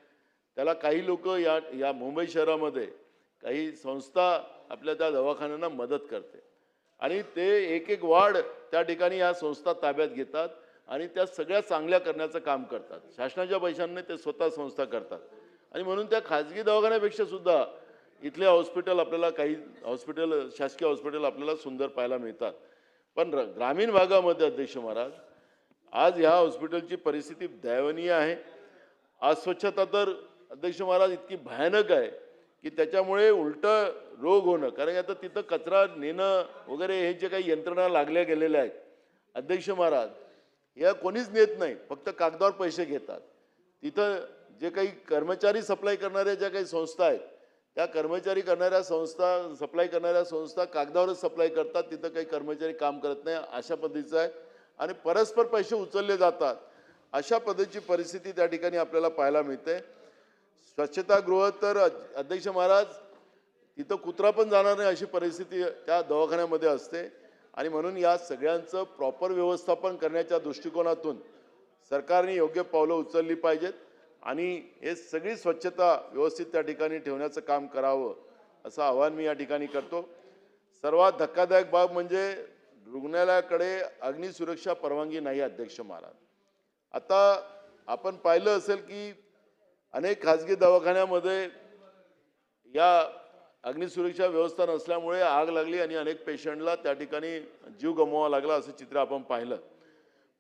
त्याला काही लोक या मुंबई शहरामध्ये काही संस्था आपल्या त्या दवाखान्यांना मदत करते आणि ते एक एक वार्ड त्या ठिकाणी या संस्था ताब्यात घेतात आणि त्या सगळ्या चांगल्या करण्याचं काम करतात. शासनाच्या पैशांनी ते स्वतः संस्था करतात आणि म्हणून त्या खाजगी दवाखान्यापेक्षा सुद्धा इथले हॉस्पिटल आपल्याला काही शासकीय हॉस्पिटल आपल्याला सुंदर पाहायला मिळतात. पण ग्रामीण भागामध्ये अध्यक्ष महाराज आज ह्या हॉस्पिटलची परिस्थिती दयनीय आहे. अस्वच्छता तर अध्यक्ष महाराज इतकी भयानक आहे की त्याच्यामुळे उलटं रोग होणं, कारण आता तिथं कचरा नेणं वगैरे हे जे काही यंत्रणा लागल्या गेलेल्या आहेत अध्यक्ष महाराज, या कोणीच नेत नाही, फक्त कागदावर पैसे घेतात. तिथं जे काही कर्मचारी सप्लाय करणाऱ्या ज्या काही संस्था आहेत त्या सप्लाय करणाऱ्या संस्था कागदावरच सप्लाय करतात, तिथं काही कर्मचारी काम करत नाही अशा पद्धतीचं आहे आणि परस्पर पैसे उचलले जातात. अशा पद्धतीची परिस्थिती त्या ठिकाणी आपल्याला पाहायला मिळते. स्वच्छतागृह तर अध्यक्ष महाराज तिथं कुत्रा पण जाणार नाही अशी परिस्थिती त्या दवाखान्यामध्ये असते आणि म्हणून या सगळ्यांचं प्रॉपर व्यवस्थापन करण्याच्या दृष्टिकोनातून सरकारने योग्य पावलं उचलली पाहिजेत आणि हे सगळी स्वच्छता व्यवस्थित त्या ठिकाणी ठेवण्याचं काम करावं असं आवाहन मी या ठिकाणी करतो. सर्वात धक्कादायक बाब म्हणजे रुग्णालयाकडे अग्निसुरक्षा परवानगी नाही अध्यक्ष महाराज. आता आपण पाहिलं असेल की अनेक खाजगी दवाखान्यामध्ये या अग्निसुरक्षा व्यवस्था नसल्यामुळे आग लागली आणि अनेक पेशंटला त्या ठिकाणी जीव गमवावा लागला असं चित्र आपण पाहिलं.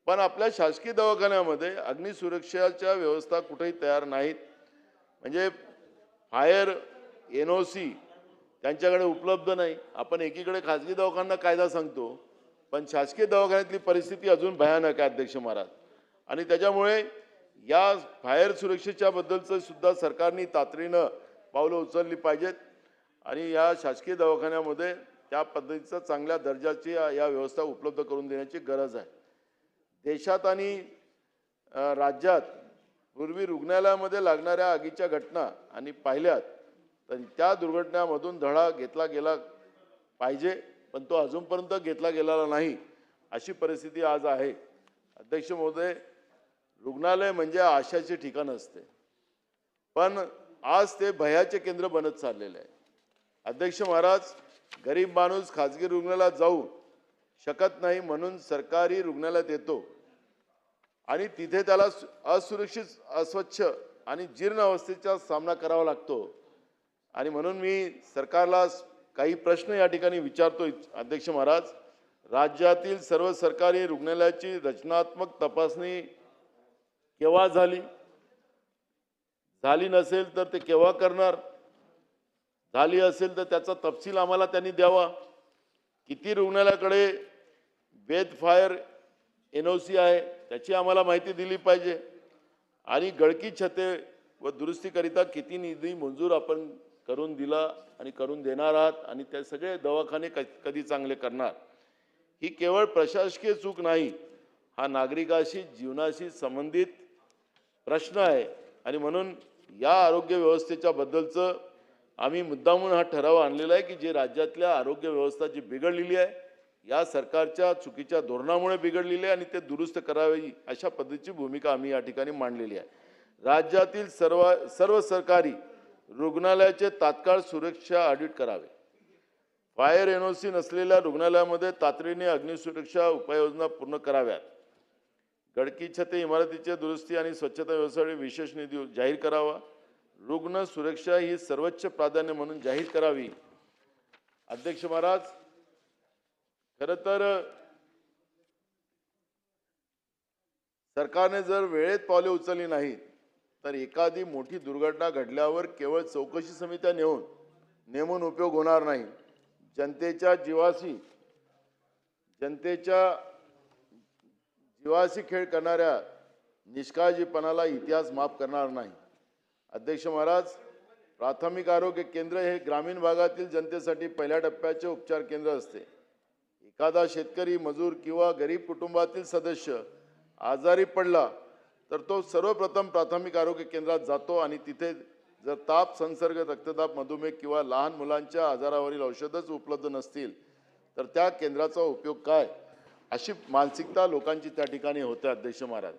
पण आपल्या शासकीय दवाखान्यामध्ये अग्निसुरक्षाच्या व्यवस्था कुठेही तयार नाहीत. म्हणजे फायर NOC त्यांच्याकडे उपलब्ध नाही. आपण एकीकडे खाजगी दवाखान्यांना कायदा सांगतो पण शासकीय दवाखान्यातली परिस्थिती अजून भयानक आहे अध्यक्ष महाराज आणि त्याच्यामुळे या फायर सुरक्षेच्या बद्दलचं सुद्धा सरकारने तातडीनं पावलं उचलली पाहिजेत आणि या शासकीय दवाखान्यामध्ये त्या पद्धतीचं चांगल्या दर्जाची या व्यवस्था उपलब्ध करून देण्याची गरज आहे. देशात आणि राज्यात पूर्वी रुग्णालयामध्ये लागणाऱ्या आगीच्या घटना आणि पाहिल्यात तर त्या दुर्घटनांमधून धडा घेतला गेला पाहिजे पण तो अजूनपर्यंत घेतला गेलेला नाही अशी परिस्थिती आज आहे. अध्यक्ष महोदय, रुग्णालय म्हणजे आशाचे ठिकाण असते पण आज ते भयाचे केंद्र बनत चाललेले आहे. अध्यक्ष महाराज, गरीब माणूस खाजगी रुग्णालयात जाऊ शकत नाही म्हणून सरकारी रुग्णालयात येतो आणि तिथे त्याला असुरक्षित, अस्वच्छ आणि जीर्ण अवस्थेचा सामना करावा लागतो आणि म्हणून मी सरकारला काही प्रश्न या ठिकाणी विचारतो. अध्यक्ष महाराज, राज्यातील सर्व सरकारी रुग्णालयाची रचनात्मक तपासणी केव्हा झाली नसेल तर ते केव्हा करणार, झाली असेल तर त्याचा तपशील आम्हाला त्यांनी द्यावा. किती रुग्णालयाकडे बेद फायर NOC आहे त्याची आम्हाला माहिती दिली पाहिजे. आणि गळकी छते व दुरुस्तीकरिता किती निधी मंजूर आपण करून दिला आणि करून देणार आहात आणि ते सगळे दवाखाने कधी चांगले करणार. ही केवळ प्रशासकीय चूक नाही, हा नागरिकाशी जीवनाशी संबंधित प्रश्न आहे. आणि म्हणून या आरोग्य व्यवस्थेच्या बद्दलचं आम्ही मुद्दामून हा ठराव आणलेला आहे की जे राज्यातल्या आरोग्य व्यवस्था जी बिघडलेली आहे, या सरकारच्या चुकीच्या धोरणामुळे बिघडलेली आहे आणि ते दुरुस्त करावी अशा पद्धतीची भूमिका आम्ही या ठिकाणी मांडलेली आहे. राज्यातील सर्व सरकारी रुग्णालयाचे तात्काळ सुरक्षा ऑडिट करावे. फायर NOC नसलेल्या रुग्णालयामध्ये तातडीने अग्निसुरक्षा उपाययोजना पूर्ण कराव्यात. गळकी छते इमारतीचे दुरुस्ती आणि स्वच्छता व्यवसायासाठी विशेष निधी जाहीर करावा. रुग्ण सुरक्षा ही सर्वोच्च प्राधान्य म्हणून जाहीर करावी. अध्यक्ष महाराज, खरं तर सरकारने जर वेळेत पावले उचलली नाही तर एखादी मोठी दुर्घटना घडल्यावर केवळ चौकशी समित्या नेमून उपयोग होणार नाही. जनतेच्या जीवाशी खेळ करणाऱ्या निष्काळजीपणाला इतिहास माफ करणार नाही. अध्यक्ष महाराज, प्राथमिक आरोग्य केंद्र हे ग्रामीण भागातील जनतेसाठी पहिल्या टप्प्याचे उपचार केंद्र असते. एखादा शेतकरी, मजूर किंवा गरीब कुटुंबातील सदस्य आजारी पडला तर तो सर्वप्रथम प्राथमिक आरोग्य केंद्रात जातो आणि तिथे जर ताप, संसर्ग, रक्तदाब, मधुमेह किंवा लहान मुलांच्या आजारावरील औषधच उपलब्ध नसतील तर त्या केंद्राचा उपयोग काय, अशी मानसिकता लोकांची त्या ठिकाणी होते. अध्यक्ष महाराज,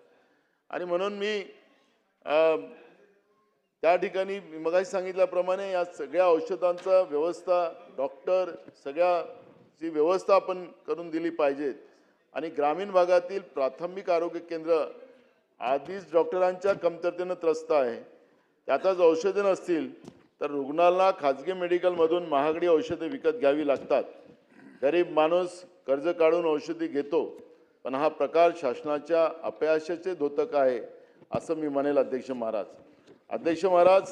आणि म्हणून मी त्या ठिकाणी मगाशी सांगितल्याप्रमाणे या सगळ्या औषधांचा व्यवस्था, डॉक्टर, सगळ्याची व्यवस्था आपण करून दिली पाहिजेत. आणि ग्रामीण भागातील प्राथमिक आरोग्य केंद्र आधीच डॉक्टरांच्या कमतरतेनं त्रस्त आहे. त्यातच औषधे नसतील तर रुग्णांना खाजगी मेडिकलमधून महागडी औषधे विकत घ्यावी लागतात. गरीब माणूस कर्ज काढून औषधी घेतो, पण हा प्रकार शासनाच्या अपयशाचे द्योतक आहे असं मी म्हणेल. अध्यक्ष महाराज,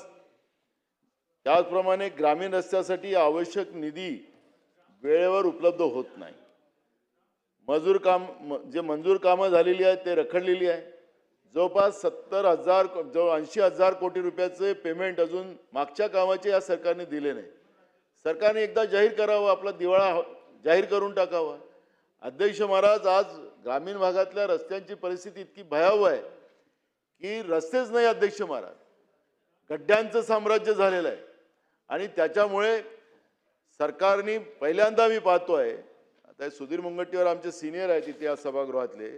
त्याचप्रमाणे ग्रामीण रस्त्यासाठी आवश्यक निधी वेळेवर उपलब्ध होत नाही. मंजूर कामं झालेली आहेत ते रखडलेली आहे. जवळपास 80,000 कोटी रुपयाचे पेमेंट अजून मागच्या कामाचे या सरकारने दिले नाही. सरकारने एकदा जाहीर करावं, आपला दिवाळा जाहीर करून टाकावा. अध्यक्ष महाराज, आज ग्रामीण भागातल्या रस्त्यांची परिस्थिती इतकी भयावह आहे की रस्तेच नाही. अध्यक्ष महाराज, गड्ड्यांचं साम्राज्य झालेलं आहे आणि त्याच्यामुळे सरकारने पहिल्यांदा मी पाहतोय, आता सुधीर मुनगंटीवार आमचे सिनियर आहेत इथे या सभागृहातले,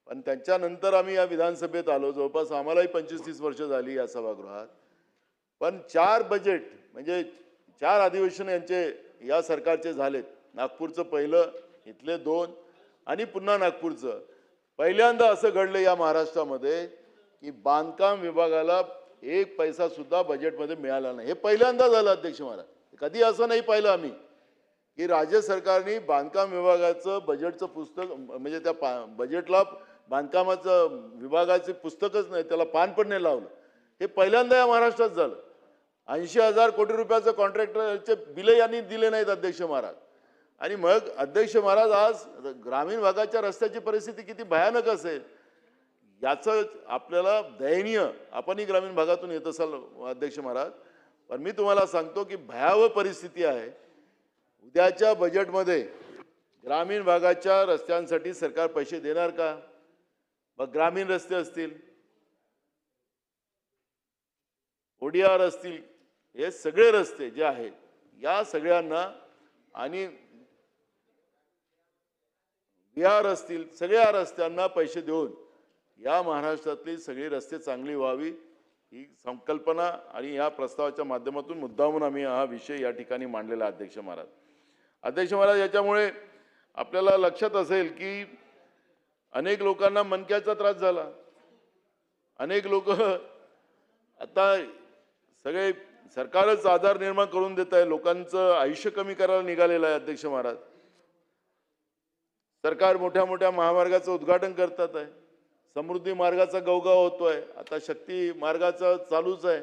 पण त्यांच्यानंतर आम्ही या विधानसभेत आलो. जवळपास आम्हालाही 25-30 वर्ष झाली या सभागृहात. पण 4 बजेट म्हणजे 4 अधिवेशन यांचे या सरकारचे झालेत. नागपूरचं पहिलं, इथले 2 आणि पुन्हा नागपूरचं. पहिल्यांदा असं घडलं या महाराष्ट्रामध्ये की बांधकाम विभागाला 1 पैसा सुद्धा बजेटमध्ये मिळाला नाही. हे पहिल्यांदा झालं. अध्यक्ष महाराज, कधी असं नाही पाहिलं आम्ही की राज्य सरकारने बांधकाम विभागाचं बजेटचं पुस्तक म्हणजे त्या बजेटला बांधकामाचं विभागाचे पुस्तकच नाही, त्याला पान पण नाही लावलं. हे पहिल्यांदा या महाराष्ट्रात झालं. 80,000 कोटी रुपयाचं कॉन्ट्रॅक्टरचे बिल यांनी दिले नाहीत. अध्यक्ष महाराज, आणि मग अध्यक्ष महाराज, आज ग्रामीण भागाच्या रस्त्याची परिस्थिती किती भयानक असेल याचं आपल्याला दयनीय, आपणही ग्रामीण भागातून येत असाल अध्यक्ष महाराज, पण मी तुम्हाला सांगतो की भयावह परिस्थिती आहे. उद्याच्या बजेटमध्ये ग्रामीण भागाच्या रस्त्यांसाठी सरकार पैसे देणार का? मग ग्रामीण रस्ते असतील, ODR असतील, हे सगळे रस्ते जे आहेत या सगळ्यांना, आणि बिहार असतील, सगळ्या रस्त्यांना पैसे देऊन या महाराष्ट्रातली सगळी रस्ते चांगली व्हावी ही संकल्पना आणि या प्रस्तावाच्या माध्यमातून मुद्दामून आम्ही हा विषय या ठिकाणी मांडलेला. अध्यक्ष महाराज, याच्यामुळे आपल्याला लक्षात असेल की अनेक लोकांना मणक्याचा त्रास झाला. अनेक लोक आता सगळे सरकारच आधार निर्माण करून देत आहे, लोकांचं आयुष्य कमी करायला निघालेलं आहे. अध्यक्ष महाराज, सरकार मोठ्या मोठ्या महामार्गाचं उद्घाटन करतात आहे, समृद्धी मार्गाचा गवगाव होतोय, आता शक्ती मार्गाचा चालूच आहे.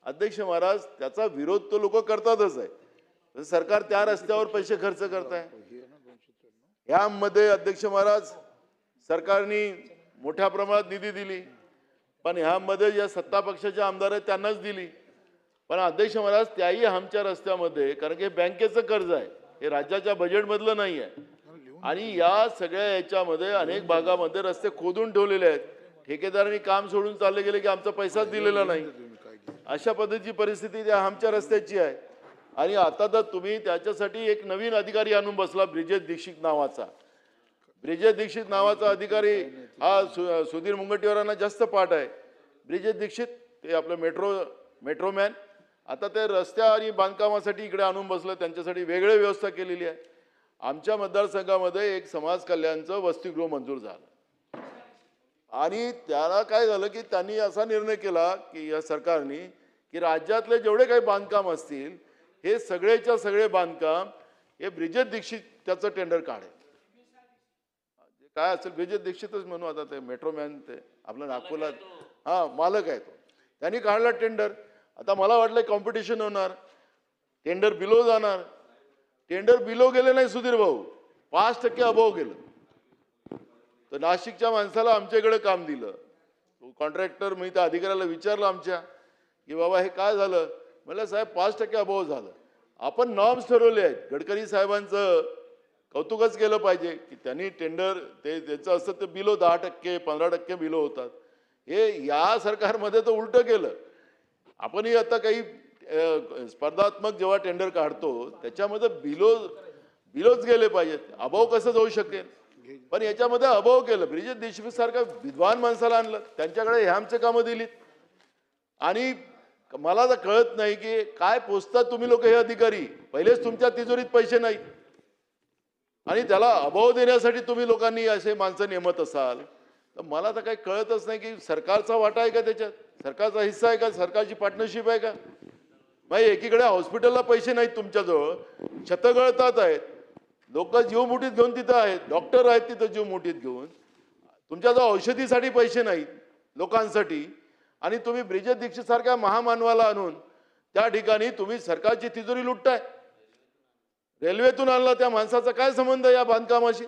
अध्यक्ष महाराज, त्याचा विरोध तो लोक करतातच आहे. सरकार त्या रस्त्यावर पैसे खर्च करत आहे. यामध्ये अध्यक्ष महाराज, सरकारने मोठ्या प्रमाणात निधी दिली, पण ह्यामध्ये ज्या सत्ता पक्षाचे आमदार आहेत त्यांनाच दिली. पण अध्यक्ष महाराज, त्याही आमच्या रस्त्यामध्ये, कारण की हे बँकेचं कर्ज आहे, हे राज्याच्या बजेटमधलं नाही आहे. आणि या सगळ्या याच्यामध्ये अनेक भागामध्ये रस्ते खोदून ठेवलेले आहेत. ठेकेदारांनी काम सोडून चालले गेले की आमचा पैसाच दिलेला नाही. अशा पद्धतीची परिस्थिती त्या आमच्या रस्त्याची आहे. आणि आता तर तुम्ही त्याच्यासाठी एक नवीन अधिकारी आणून बसला, ब्रिजेश दीक्षित नावाचा. ब्रिजेश दीक्षित नावाचा अधिकारी हा सुधीर मुनगंटीवारांना जास्त पाठ आहे. ब्रिजेश दीक्षित ते आपलं मेट्रोमॅन, आता ते रस्त्या आणि बांधकामासाठी इकडे आणून बसलं. त्यांच्यासाठी वेगळी व्यवस्था केलेली आहे. आमच्या मतदारसंघामध्ये एक समाज कल्याणचं वसतिगृह मंजूर झालं आणि त्याला काय झालं की त्यांनी असा निर्णय केला की या सरकारने की राज्यातले जेवढे काही बांधकाम असतील हे सगळेच्या सगळे बांधकाम हे ब्रिजेश दीक्षित त्याचं टेंडर काढेल. काय असेल ब्रिजेश दीक्षितच म्हणू, आता ते मेट्रोमॅन ते आपलं नागपूरला मालक आहे तो, त्यांनी काढला टेंडर. आता मला वाटलं कॉम्पिटिशन होणार, टेंडर बिलो जाणार. टेंडर बिलो गेले नाही सुधीर भाऊ, 5% अभाव गेलं. तर नाशिकच्या माणसाला आमच्याकडे काम दिलं. कॉन्ट्रॅक्टर मी त्या अधिकाऱ्याला विचारलं आमच्या की बाबा हे काय झालं. म्हणलं साहेब 5% अभाव झालं. आपण नॉर्म्स ठरवले आहेत. गडकरी साहेबांचं कौतुकच केलं पाहिजे की त्यांनी टेंडर ते त्याचं असतं ते बिलो 10%, 15% बिलो होतात. हे या सरकारमध्ये तर उलटं केलं. आपणही आता काही स्पर्धात्मक जेव्हा टेंडर काढतो त्याच्यामध्ये बिलोच गेले पाहिजेत. अभाव कसं जाऊ शकेल, पण याच्यामध्ये अभाव केलं. ब्रिजेश देशमुख सारखा विद्वान माणसाला आणलं, त्यांच्याकडे हे आमचे कामं दिलीत. आणि मला तर कळत नाही की काय पोचतात तुम्ही लोक. हे अधिकारी पहिलेच तुमच्या तिजोरीत पैसे नाहीत आणि त्याला अभाव देण्यासाठी तुम्ही लोकांनी असे माणसं नेमत असाल तर मला तर काही कळतच नाही की सरकारचा वाटा आहे का त्याच्यात, सरकारचा हिस्सा आहे का, सरकारची पार्टनरशिप आहे का. मग एकीकडे हॉस्पिटलला पैसे नाहीत तुमच्याजवळ, छतं गळतात आहेत, लोक जीव मुठीत घेऊन तिथं आहेत, डॉक्टर आहेत तिथं जीव मुठीत घेऊन. तुमच्याजवळ औषधीसाठी पैसे नाहीत लोकांसाठी आणि तुम्ही ब्रिजेश दीक्षित सारख्या महामानवाला आणून त्या ठिकाणी तुम्ही सरकारची तिजोरी लुटताय. रेल्वेतून आणला त्या माणसाचा काय संबंध या बांधकामाशी.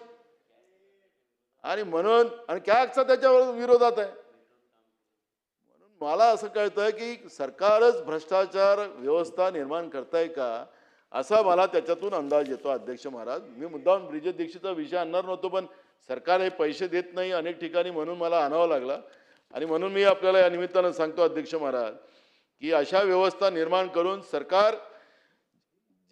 आणि म्हणून आणि कॅगचा त्याच्यावर विरोधात आहे. म्हणून मला असं कळतं की सरकारच भ्रष्टाचार व्यवस्था निर्माण करताय का, असा मला त्याच्यातून अंदाज येतो. अध्यक्ष महाराज, मी मुद्दाम ब्रिजेश दीक्षितचा विषय आणणार नव्हतो, पण सरकार हे पैसे देत नाही अनेक ठिकाणी म्हणून मला आणावं लागला. आणि म्हणून मी आपल्याला या निमित्तानं सांगतो अध्यक्ष महाराज की अशा व्यवस्था निर्माण करून सरकार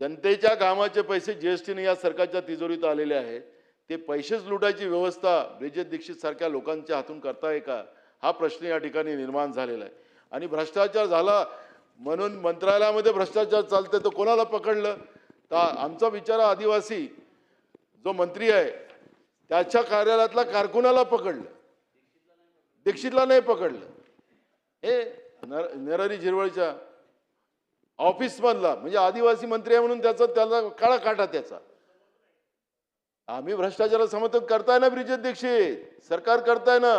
जनतेच्या कामाचे पैसे जीएसटीने या सरकारच्या तिजोरीत आलेले आहेत, ते पैसेच लुटायची व्यवस्था ब्रिजेश दीक्षित सारख्या लोकांच्या हातून करताय का, हा प्रश्न या ठिकाणी निर्माण झालेला आहे. आणि भ्रष्टाचार झाला म्हणून मंत्रालयामध्ये भ्रष्टाचार चालते तर कोणाला पकडलं, तर आमचा विचार आदिवासी जो मंत्री आहे त्याच्या कार्यालयातला कारकुनाला पकडलं, दीक्षितला नाही पकडलं. हे नरहरी झिरवळच्या ऑफिस मधला म्हणजे आदिवासी मंत्री आहे म्हणून त्याला काळा काटा त्याचा. आम्ही भ्रष्टाचाराला समर्थन करताय ना ब्रिजेश दीक्षित, सरकार करताय ना.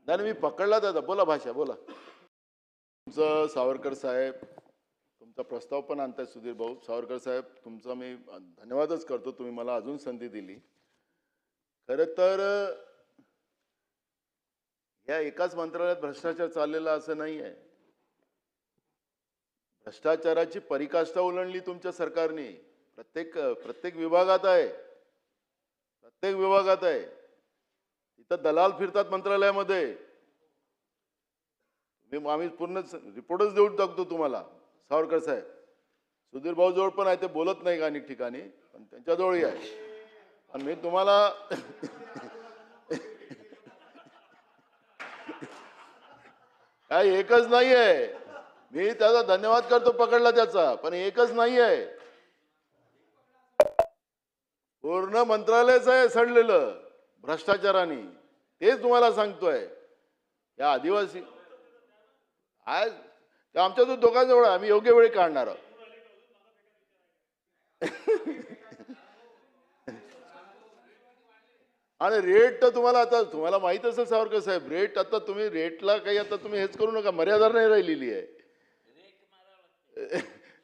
नाही मी पकडला त्याचा. बोला भाषा बोला. तुमचं सावरकर साहेब तुमचा प्रस्ताव पण आणताय सुधीर भाऊ. सावरकर साहेब तुमचा मी धन्यवादच करतो, तुम्ही मला अजून संधी दिली. खरं तर या एकाच मंत्रालयात भ्रष्टाचार चाललेला असं नाही आहे. भ्रष्टाचाराची पराकाष्ठा ओलांडली तुमच्या सरकारने. प्रत्येक विभागात आहे, प्रत्येक विभागात आहे. इथं दलाल फिरतात मंत्रालयामध्ये. आम्ही पूर्ण रिपोर्टच देऊन टाकतो तुम्हाला. सावरकर साहेब सुधीर भाऊ जवळ पण आहे, ते बोलत नाही का अनेक ठिकाणी, पण त्यांच्याजवळही आहे. पण मी तुम्हाला काय एकच नाही आहे, मी त्याचा धन्यवाद करतो पकडला त्याचा, पण एकच नाही आहे, पूर्ण मंत्रालयच आहे सडलेलं भ्रष्टाचाराने. तेच तुम्हाला सांगतोय. या आदिवासी आज आमच्या जो दोघांजवळ आम्ही योग्य वेळी काढणार आहोत. आणि रेट तर तुम्हाला माहित असेल सावरकर साहेब, रेट आता तुम्ही रेटला काही आता तुम्ही हेच करू नका, मर्यादा नाही राहिलेली आहे.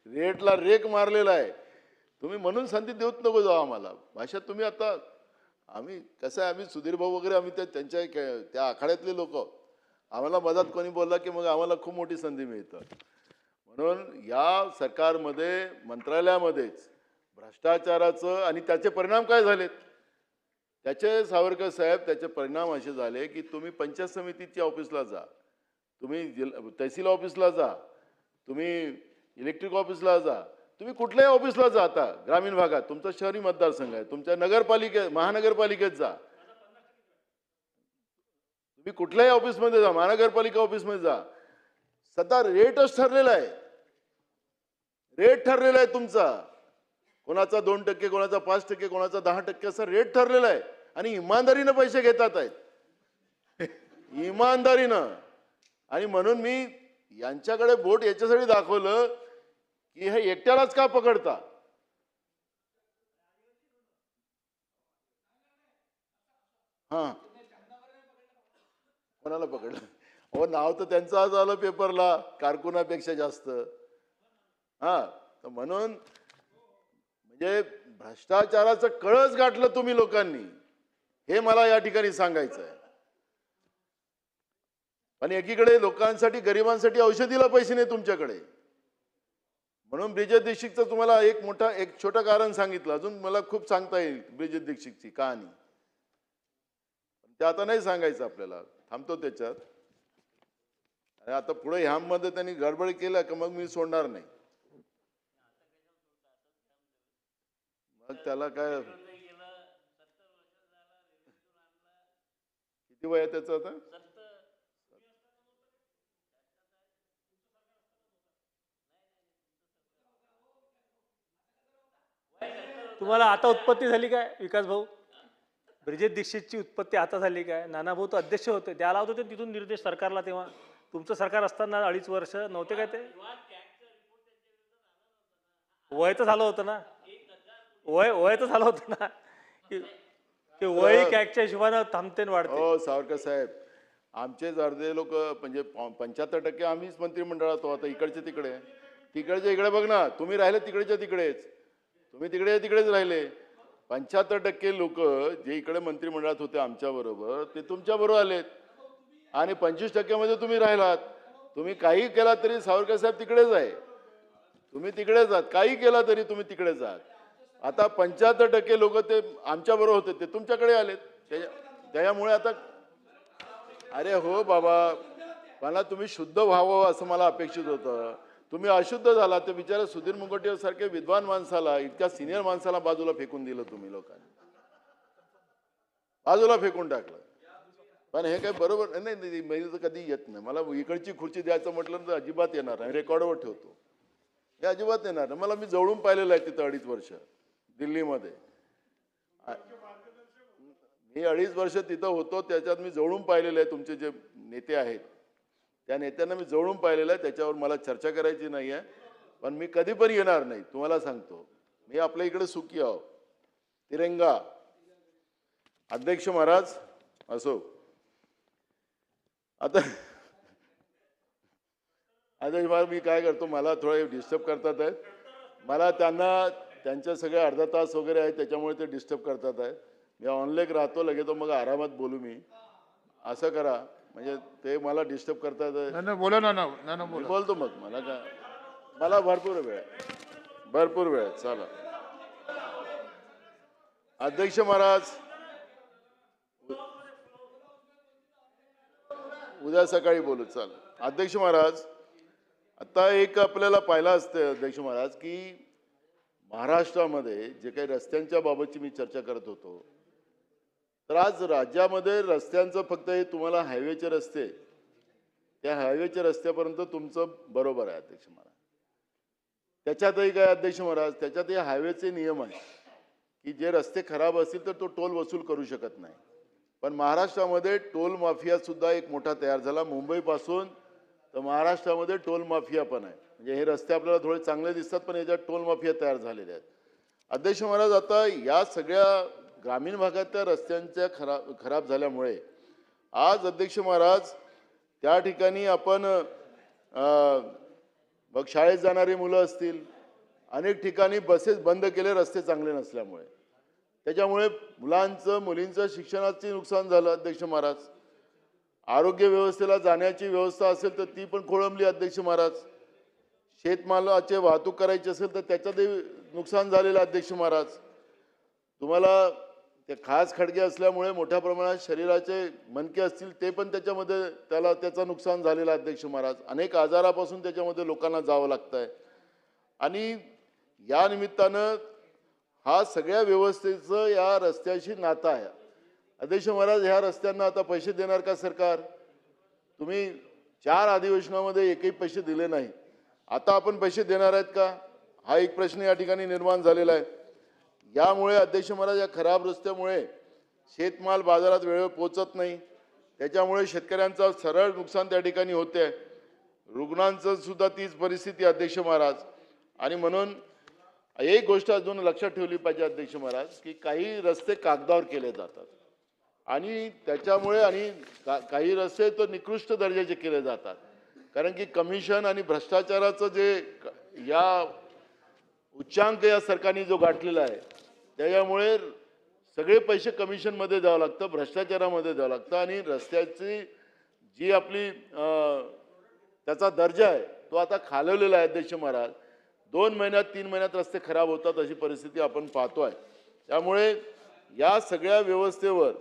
रेटला रेक मारलेला आहे तुम्ही, म्हणून संधी देऊच नको जाऊ आम्हाला. भाषा तुम्ही आता आम्ही कसं आहे, आम्ही सुधीर भाऊ वगैरे आम्ही त्यांच्या त्या आखाड्यातले लोक, आम्हाला मधात कोणी बोलला की मग आम्हाला खूप मोठी संधी मिळतं. म्हणून या सरकारमध्ये मंत्रालयामध्येच भ्रष्टाचाराचं आणि त्याचे परिणाम काय झालेत, त्याचे सावरकर साहेब त्याचे परिणाम असे झाले की तुम्ही पंचायत समितीच्या ऑफिसला जा, तुम्ही तहसील ऑफिसला जा, तुम्ही इलेक्ट्रिक ऑफिसला जा, तुम्ही कुठल्याही ऑफिसला जा. आता ग्रामीण भागात तुमचा शहरी मतदारसंघ आहे, तुमच्या महानगरपालिकेत जा, तुम्ही कुठल्याही ऑफिसमध्ये जा, महानगरपालिका ऑफिसमध्ये जा, सध्या रेटच ठरलेला आहे. रेट ठरलेला आहे तुमचा, कोणाचा 2%, कोणाचा 5%, कोणाचा 10% असा रेट ठरलेला आहे. आणि इमानदारीनं पैसे घेतात आहेत इमानदारीनं. आणि म्हणून मी यांच्याकडे बोट याच्यासाठी दाखवलं की हे एकट्यालाच का पकडता. हा, कोणाला पकडलं? अहो, नाव तर त्यांचं आज आलं पेपरला कारकुनापेक्षा जास्त. हा, तर म्हणून म्हणजे भ्रष्टाचाराचं कळस गाठलं तुम्ही लोकांनी, हे मला या ठिकाणी सांगायचं आहे. पण एकीकडे लोकांसाठी, गरिबांसाठी औषधीला पैसे नाही तुमच्याकडे. म्हणून ब्रिजेश दीक्षितचं तुम्हाला एक छोटं कारण सांगितलं, अजून मला खूप सांगता येईल ब्रिजेश दीक्षितची कहाणी, ते आता नाही सांगायचं आपल्याला, थांबतो त्याच्यात. आणि आता पुढे ह्यामध्ये त्यांनी गडबड केलं का मग मी सोडणार नाही. मग त्याला काय, किती वय आहे त्याचं आता? तुम्हाला आता उत्पत्ती झाली काय विकास भाऊ? ब्रिजेश दीक्षितची उत्पत्ती आता झाली काय? नानाभाऊ तर अध्यक्ष होते, द्यायला होते तिथून निर्देश सरकारला. तेव्हा तुमचं सरकार असताना 2.5 वर्ष नव्हते काय? ते वय तर झालं होतं ना, वय तर झालं होतं ना, की वय कॅगच्या हिशोबानं थांबते आणि वाढते. हो सावरकर साहेब, आमचे अर्धे लोक म्हणजे 75% आम्हीच मंत्रिमंडळात होतो. आता इकडचे तिकडे, तिकडच्या इकडे बघ ना, तुम्ही राहिले तिकडेच्या तिकडेच, तुम्ही तिकडेच राहिले. 75% लोक जे इकडे मंत्रिमंडळात होते आमच्या बरोबर, ते तुमच्या बरोबर आलेत. आणि 25% मध्ये तुम्ही राहिलात. तुम्ही काही केला तरी सावरकर साहेब तिकडेच आहे, तुम्ही तिकडेच आहात. काही केला तरी तुम्ही तिकडेच आहात. आता 75% लोक ते आमच्या बरोबर होते, ते तुमच्याकडे आलेत. त्याच्यामुळे आता, अरे हो बाबा, मला तुम्ही शुद्ध व्हावं असं मला अपेक्षित होतं. तुम्ही अशुद्ध झाला. ते बिचारे सुधीर मुनगंटीवार सारखे विद्वान माणसाला, इतक्या सिनियर माणसाला बाजूला फेकून दिलं तुम्ही लोकांनी, बाजूला फेकून टाकलं. पण हे काय बरोबर नाही, मी तर कधी येत नाही. मला इकडची खुर्ची द्यायचं म्हटलं तर अजिबात येणार नाही, रेकॉर्डवर ठेवतो, हे अजिबात येणार नाही. मला, मी जवळून पाहिलेलं आहे तिथं 2.5 वर्ष दिल्लीमध्ये. मी 2.5 वर्ष तिथं होतो, त्याच्यात मी जवळून पाहिलेलं आहे. तुमचे जे नेते आहेत त्या नेत्यांना मी जवळून पाहिलेलं आहे. त्याच्यावर मला चर्चा करायची नाही आहे, पण मी कधी पण येणार नाही, तुम्हाला सांगतो. मी आपल्या इकडे सुखी आहो. तिरंगा अध्यक्ष महाराज असो. आता अध्यक्ष महाराज, मी काय करतो, मला थोडे डिस्टर्ब करतात आहेत. मला त्यांच्या सगळे अर्धा तास वगैरे आहेत, त्याच्यामुळे ते डिस्टर्ब करतात आहेत. मी ऑनलाईन राहतो, लगेच तो मग आरामात बोलू. मी असं करा, म्हणजे ते मला डिस्टर्ब करतात. बोला ना, मी बोलतो मग, मला काय, मला भरपूर वेळ आहे. चला अध्यक्ष महाराज, उद्या सकाळी बोलू. चला अध्यक्ष महाराज, आता एक आपल्याला पाहिलं असतं अध्यक्ष महाराज की महाराष्ट्रामध्ये जे काही रस्त्यांच्या बाबतची मी चर्चा करत होतो, तर आज राज्यामध्ये रस्त्यांचं फक्त हे तुम्हाला हायवेचे रस्ते, त्या हायवेच्या रस्त्यापर्यंत तुमचं बरोबर आहे अध्यक्ष महाराज. त्याच्यातही काय अध्यक्ष महाराज, त्याच्यातही हायवेचे नियम आहे की जे रस्ते खराब असतील तर तो टोल वसूल करू शकत नाही. पण महाराष्ट्रामध्ये टोल माफिया सुद्धा एक मोठा तयार झाला. मुंबईपासून तर महाराष्ट्रामध्ये टोल माफिया पण आहे. म्हणजे हे रस्ते आपल्याला थोडे चांगले दिसतात, पण याच्यात टोल माफिया तयार झालेले आहेत. अध्यक्ष महाराज, आता या सगळ्या ग्रामीण भागातल्या रस्त्यांच्या खराब झाल्यामुळे आज अध्यक्ष महाराज त्या ठिकाणी आपण मग शाळेत जाणारी मुलं असतील, अनेक ठिकाणी बसेस बंद केले रस्ते चांगले नसल्यामुळे. त्याच्यामुळे मुलांचं मुलींचं शिक्षणाचे नुकसान झालं अध्यक्ष महाराज. आरोग्य व्यवस्थेला जाण्याची व्यवस्था असेल तर ती पण खोळंबली अध्यक्ष महाराज. शेतमालाची वाहतूक करायची असेल तर त्याच्यातही नुकसान झालेलं अध्यक्ष महाराज. तुम्हाला ते खास खडगे असल्यामुळे मोठ्या प्रमाणात शरीराचे मणके असतील ते पण त्याच्यामध्ये त्याचं नुकसान झालेलं अध्यक्ष महाराज. अनेक आजारापासून त्याच्यामध्ये लोकांना जावं लागतं आहे. आणि या निमित्तानं हा सगळ्या व्यवस्थेचं या रस्त्याशी नातं आहे. अध्यक्ष महाराज, ह्या रस्त्यांना आता पैसे देणार का सरकार? तुम्ही 4 अधिवेशनामध्ये एकही पैसे दिले नाही. आता आपण पैसे देणार आहेत का? हा एक प्रश्न या ठिकाणी निर्माण झालेला आहे. यामुळे अध्यक्ष महाराज या खराब रस्त्यामुळे शेतमाल बाजारात वेळेवर पोहोचत नाही. त्याच्यामुळे शेतकऱ्यांचं सरळ नुकसान त्या ठिकाणी होते. रुग्णांचं सुद्धा तीच परिस्थिती अध्यक्ष महाराज. आणि म्हणून एक गोष्ट अजून लक्षात ठेवली पाहिजे अध्यक्ष महाराज, की काही रस्ते कागदावर केले जातात आणि त्याच्यामुळे काही रस्ते तर निकृष्ट दर्जाचे केले जातात. कारण की कमिशन आणि भ्रष्टाचाराचं जे या उच्चांक या सरकारने जो गाठलेला आहे त्याच्यामुळे सगळे पैसे कमिशनमध्ये द्यावं लागतं, भ्रष्टाचारामध्ये द्यावं लागतं. आणि रस्त्याची जी आपली त्याचा दर्जा आहे तो आता खालवलेला आहे अध्यक्ष महाराज. 2 महिन्यात 3 महिन्यात रस्ते खराब होतात अशी परिस्थिती आपण पाहतोय. त्यामुळे या सगळ्या व्यवस्थेवर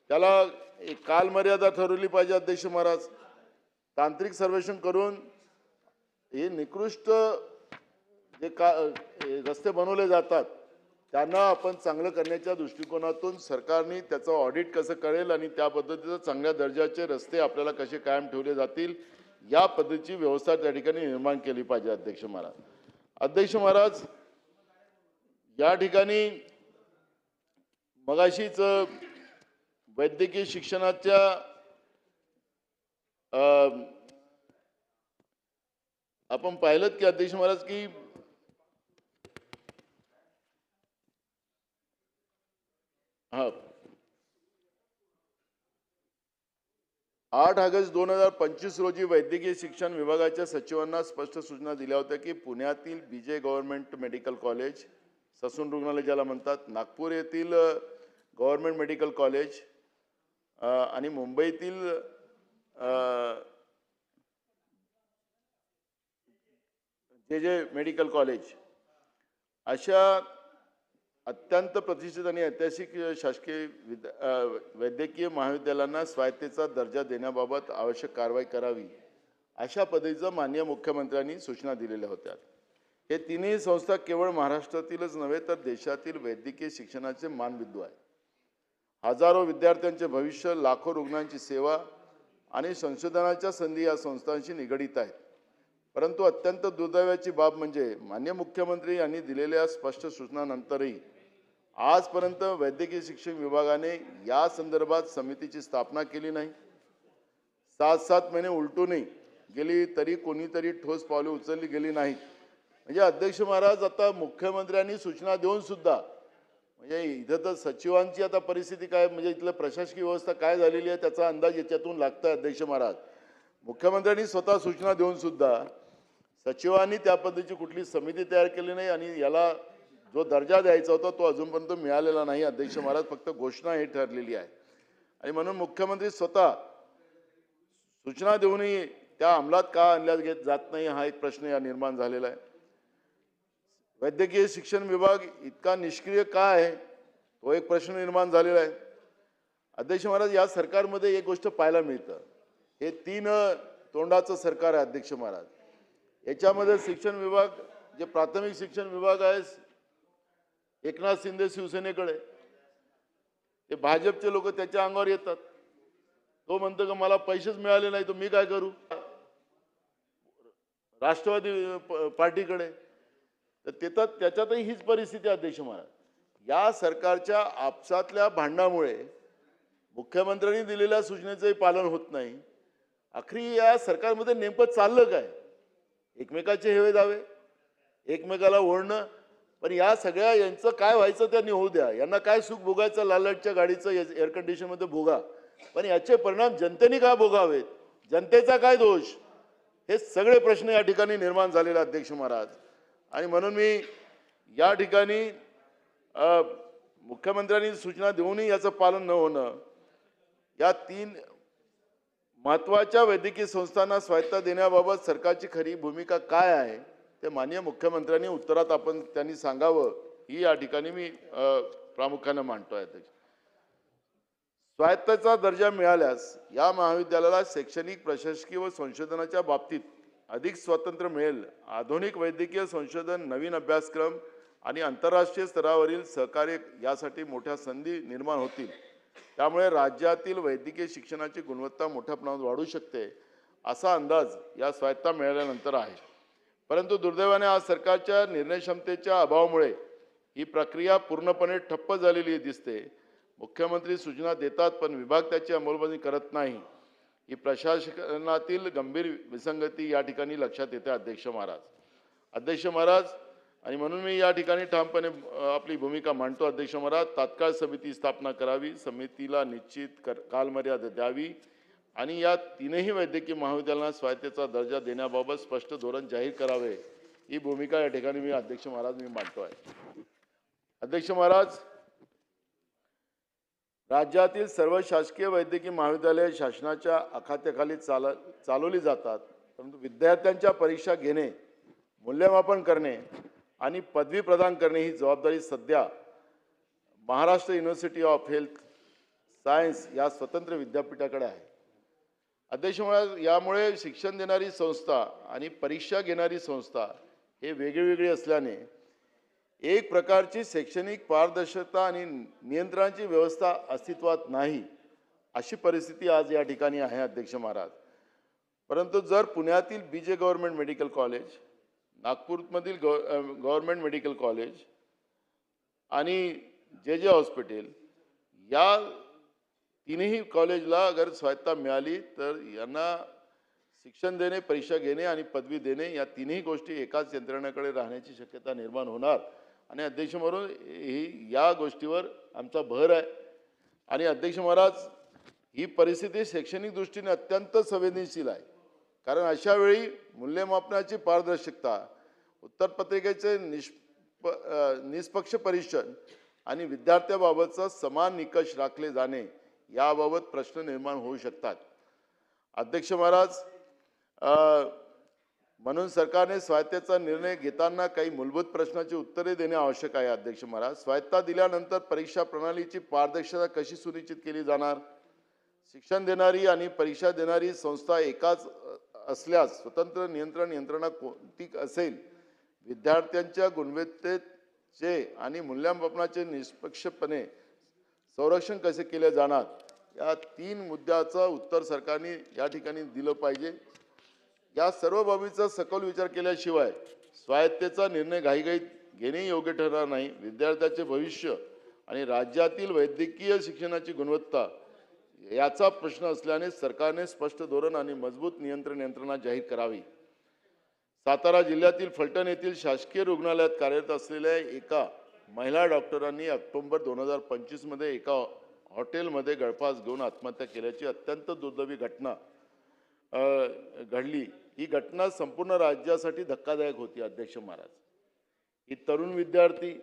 त्याला एक कालमर्यादा ठरवली पाहिजे अध्यक्ष महाराज. तांत्रिक सर्वेक्षण करून हे निकृष्ट जे रस्ते बनवले जातात त्यांना आपण चांगलं करण्याच्या दृष्टिकोनातून सरकारने त्याचं ऑडिट कसं करेल आणि त्या पद्धतीचं चांगल्या दर्जाचे रस्ते आपल्याला कसे कायम ठेवले जातील या पद्धतीची व्यवस्था त्या ठिकाणी निर्माण केली पाहिजे अध्यक्ष महाराज. अध्यक्ष महाराज, या ठिकाणी मगाशीच वैद्यकीय शिक्षणाच्या आपण पाहिलं की अध्यक्ष महाराज की 8 ऑगस्ट 2025 रोजी वैद्यकीय शिक्षण विभागाच्या सचिवांना स्पष्ट सूचना दिल्या होत्या की पुण्यातील बीजे गव्हर्नमेंट मेडिकल कॉलेज, ससून रुग्णालय ज्याला म्हणतात, नागपूर येथील गव्हर्नमेंट मेडिकल कॉलेज आणि मुंबईतील जे मेडिकल कॉलेज अशा अत्यंत प्रतिष्ठित आणि ऐतिहासिक शासकीय वैद्यकीय महाविद्यालयांना स्वायत्तेचा दर्जा देण्याबाबत आवश्यक कारवाई करावी अशा पद्धतीचं माननीय मुख्यमंत्र्यांनी सूचना दिलेल्या होत्या. हे तिन्ही संस्था केवळ महाराष्ट्रातीलच नव्हे तर देशातील वैद्यकीय शिक्षणाचे मानबिंदू आहे. हजारो विद्यार्थ्यांचे भविष्य, लाखो रुग्णांची सेवा आणि संशोधनाच्या संधी या संस्थांशी निगडित आहेत. परंतु अत्यंत दुर्दैवाची बाब म्हणजे माननीय मुख्यमंत्री यांनी दिलेल्या स्पष्ट सूचनांनंतरही आजपर्यंत वैद्यकीय शिक्षण विभागाने या संदर्भात समितीची स्थापना केली नाही. 7 महिने उलटूनही गेली तरी कोणीतरी ठोस पावले उचलली गेली नाहीत. म्हणजे अध्यक्ष महाराज, आता मुख्यमंत्र्यांनी सूचना देऊन सुद्धा म्हणजे इथं तर सचिवांची आता परिस्थिती काय, म्हणजे इथलं प्रशासकीय व्यवस्था काय झालेली आहे त्याचा अंदाज याच्यातून लागतोय अध्यक्ष महाराज. मुख्यमंत्र्यांनी स्वतः सूचना देऊन सुद्धा सचिवांनी त्या पद्धतीची कुठली समिती तयार केली नाही आणि याला जो दर्जा द्यायचा होता तो अजूनपर्यंत मिळालेला नाही अध्यक्ष महाराज. फक्त घोषणा ही ठरलेली आहे आणि म्हणून मुख्यमंत्री स्वतः सूचना देऊनही त्या अंमलात का आणल्या जात नाही हा एक प्रश्न या निर्माण झालेला आहे. वैद्यकीय शिक्षण विभाग इतका निष्क्रिय का आहे तो एक प्रश्न निर्माण झालेला आहे. अध्यक्ष महाराज, या सरकारमध्ये एक गोष्ट पाहायला मिळतं, हे 3 तोंडाचं सरकार आहे अध्यक्ष महाराज. याच्यामध्ये शिक्षण विभाग, जे प्राथमिक शिक्षण विभाग आहे, एकनाथ शिंदे शिवसेनेकडे, ते भाजपचे लोक त्याच्या अंगावर येतात. तो म्हणतो की मला पैसेच मिळाले नाही तर मी काय करू. राष्ट्रवादी पार्टीकडे तर त्याच्यातही हीच परिस्थिती अध्यक्ष महाराज. या सरकारच्या आपसातल्या भांडणामुळे मुख्यमंत्र्यांनी दिलेल्या सूचनेचंही पालन होत नाही. आखरी या सरकारमध्ये नेमकं चाललं काय? एकमेकाचे हेवे दावे, एकमेकाला ओढणं पण या सगळ्या यांचं काय व्हायचं त्यांनी होऊ द्या, यांना काय सुख भोगायचं लालटच्या गाडीचं एअर कंडिशनमध्ये भोगा, पण याचे परिणाम जनतेने का भोगावेत, जनतेचा काय दोष, हे सगळे प्रश्न या ठिकाणी निर्माण झालेले अध्यक्ष महाराज. आणि म्हणून मी या ठिकाणी मुख्यमंत्र्यांनी सूचना देऊनही याचं पालन न होणं, या 3 महत्त्वाच्या वैद्यकीय संस्थांना स्वायत्ता देण्याबाबत सरकारची खरी भूमिका काय आहे ते माननीय मुख्यमंत्र्यांनी उत्तरात त्यांनी सांगावं, ही या ठिकाणी मी प्रामुख्याने मांडतोय. स्वायत्ताचा दर्जा मिळाल्यास या महाविद्यालयाला शैक्षणिक, प्रशासकीय व संशोधनाच्या बाबतीत अधिक स्वातंत्र्य मिळेल. आधुनिक वैद्यकीय संशोधन, नवीन अभ्यासक्रम आणि आंतरराष्ट्रीय स्तरावरील सहकार्य यासाठी मोठ्या संधी निर्माण होतील. त्यामुळे राज्यातील वैद्यकीय शिक्षणाची गुणवत्ता मोठ्या प्रमाणात वाढू शकते, असा अंदाज या स्वायत्ता मिळाल्यानंतर आहे. परंतु दुर्दैवाने आज सरकारच्या निर्णयक्षमतेच्या अभावामुळे ही प्रक्रिया पूर्णपणे ठप्प झालेली दिसते. मुख्यमंत्री सूचना देतात पण विभाग त्याची अंमलबजावणी करत नाही. ही प्रशासनातील गंभीर विसंगती या ठिकाणी लक्षात येते अध्यक्ष महाराज. आणि म्हणून मी या ठिकाणी ठामपणे आपली भूमिका मांडतो अध्यक्ष महाराज. तात्काळ समिती स्थापना करावी, समितीला निश्चित कालमर्यादा द्यावी आणि या 3ही वैद्यकीय महाविद्यालयांना स्वायत्तेचा दर्जा देण्याबाबत स्पष्ट धोरण जाहीर करावे, ही भूमिका या ठिकाणी मी अध्यक्ष महाराज मांडतो आहे. अध्यक्ष महाराज, राज्यातील सर्व शासकीय वैद्यकीय महाविद्यालये शासनाच्या अखात्याखाली चालवली जातात, परंतु विद्यार्थ्यांच्या परीक्षा घेणे, मूल्यमापन करणे आणि पदवी प्रदान करणे ही जबाबदारी सध्या Maharashtra university of health science या स्वतंत्र विद्यापीठाकडे आहे. अध्यक्ष महाराज, यामुळे शिक्षण देणारी संस्था आणि परीक्षा घेणारी संस्था हे वेगळी असल्याने एक प्रकारची शैक्षणिक पारदर्शकता आणि नियंत्रणाची व्यवस्था अस्तित्वात नाही, अशी परिस्थिती आज या ठिकाणी आहे अध्यक्ष महाराज. परंतु जर पुण्यातील BJ गव्हर्नमेंट मेडिकल कॉलेज, नागपूरमधील गव्हर्नमेंट मेडिकल कॉलेज आणि JJ हॉस्पिटल या 3ही कॉलेजला अगर स्वायत्ता मिळाली तर यांना शिक्षण देणे, परीक्षा घेणे आणि पदवी देणे या 3ही गोष्टी एकाच यंत्रणेकडे राहण्याची शक्यता निर्माण होणार. आणि अध्यक्ष महाराज, या गोष्टीवर आमचा भर आहे. आणि अध्यक्ष महाराज, ही परिस्थिती शैक्षणिक दृष्टीने अत्यंत संवेदनशील आहे, कारण अशा वेळी मूल्यमापनाची पारदर्शकता, उत्तरपत्रिकेचे निष्पक्ष परीक्षण आणि विद्यार्थ्याबाबतचा समान निकष राखले जाणे याबाबत प्रश्न निर्माण होऊ शकतात. अध्यक्ष महाराज, म्हणून सरकारने स्वायत्तेचा निर्णय घेताना काही मूलभूत प्रश्नाची उत्तरे देणे आवश्यक आहे. अध्यक्ष महाराज, स्वायत्ता दिल्यानंतर परीक्षा प्रणालीची पारदर्शकता कशी सुनिश्चित केली जाणार? शिक्षण देणारी आणि परीक्षा देणारी संस्था एकाच असल्यास स्वतंत्र नियंत्रण यंत्रणा कोणती असेल? विद्यार्थ्यांच्या गुणवत्तेचे आणि मूल्यमापनाचे निष्पक्षपणे संरक्षण कसे केले जाणार? या 3 मुद्द्याचं उत्तर सरकारने या ठिकाणी दिलं पाहिजे. या सर्व बाबीचा सखोल विचार केल्याशिवाय स्वायत्तेचा निर्णय घाईघाईत घेणे योग्य ठरणार नाही. विद्यार्थ्याचे भविष्य आणि राज्यातील वैद्यकीय शिक्षणाची गुणवत्ता याचा प्रश्न असल्याने सरकारने स्पष्ट धोरण आणि मजबूत नियंत्रण यंत्रणा जाहीर करावी. सातारा जिल्ह्यातील फलटण येथील शासकीय रुग्णालयात कार्यरत असलेल्या एका महिला डॉक्टरांनी ऑक्टोबर 2025 मध्ये एका हॉटेलमध्ये गळफास घेऊन आत्महत्या केल्याची अत्यंत दुर्दैवी घटना घडली. ही घटना संपूर्ण राज्यासाठी धक्कादायक होती. अध्यक्ष महाराज, ही तरुण विद्यार्थी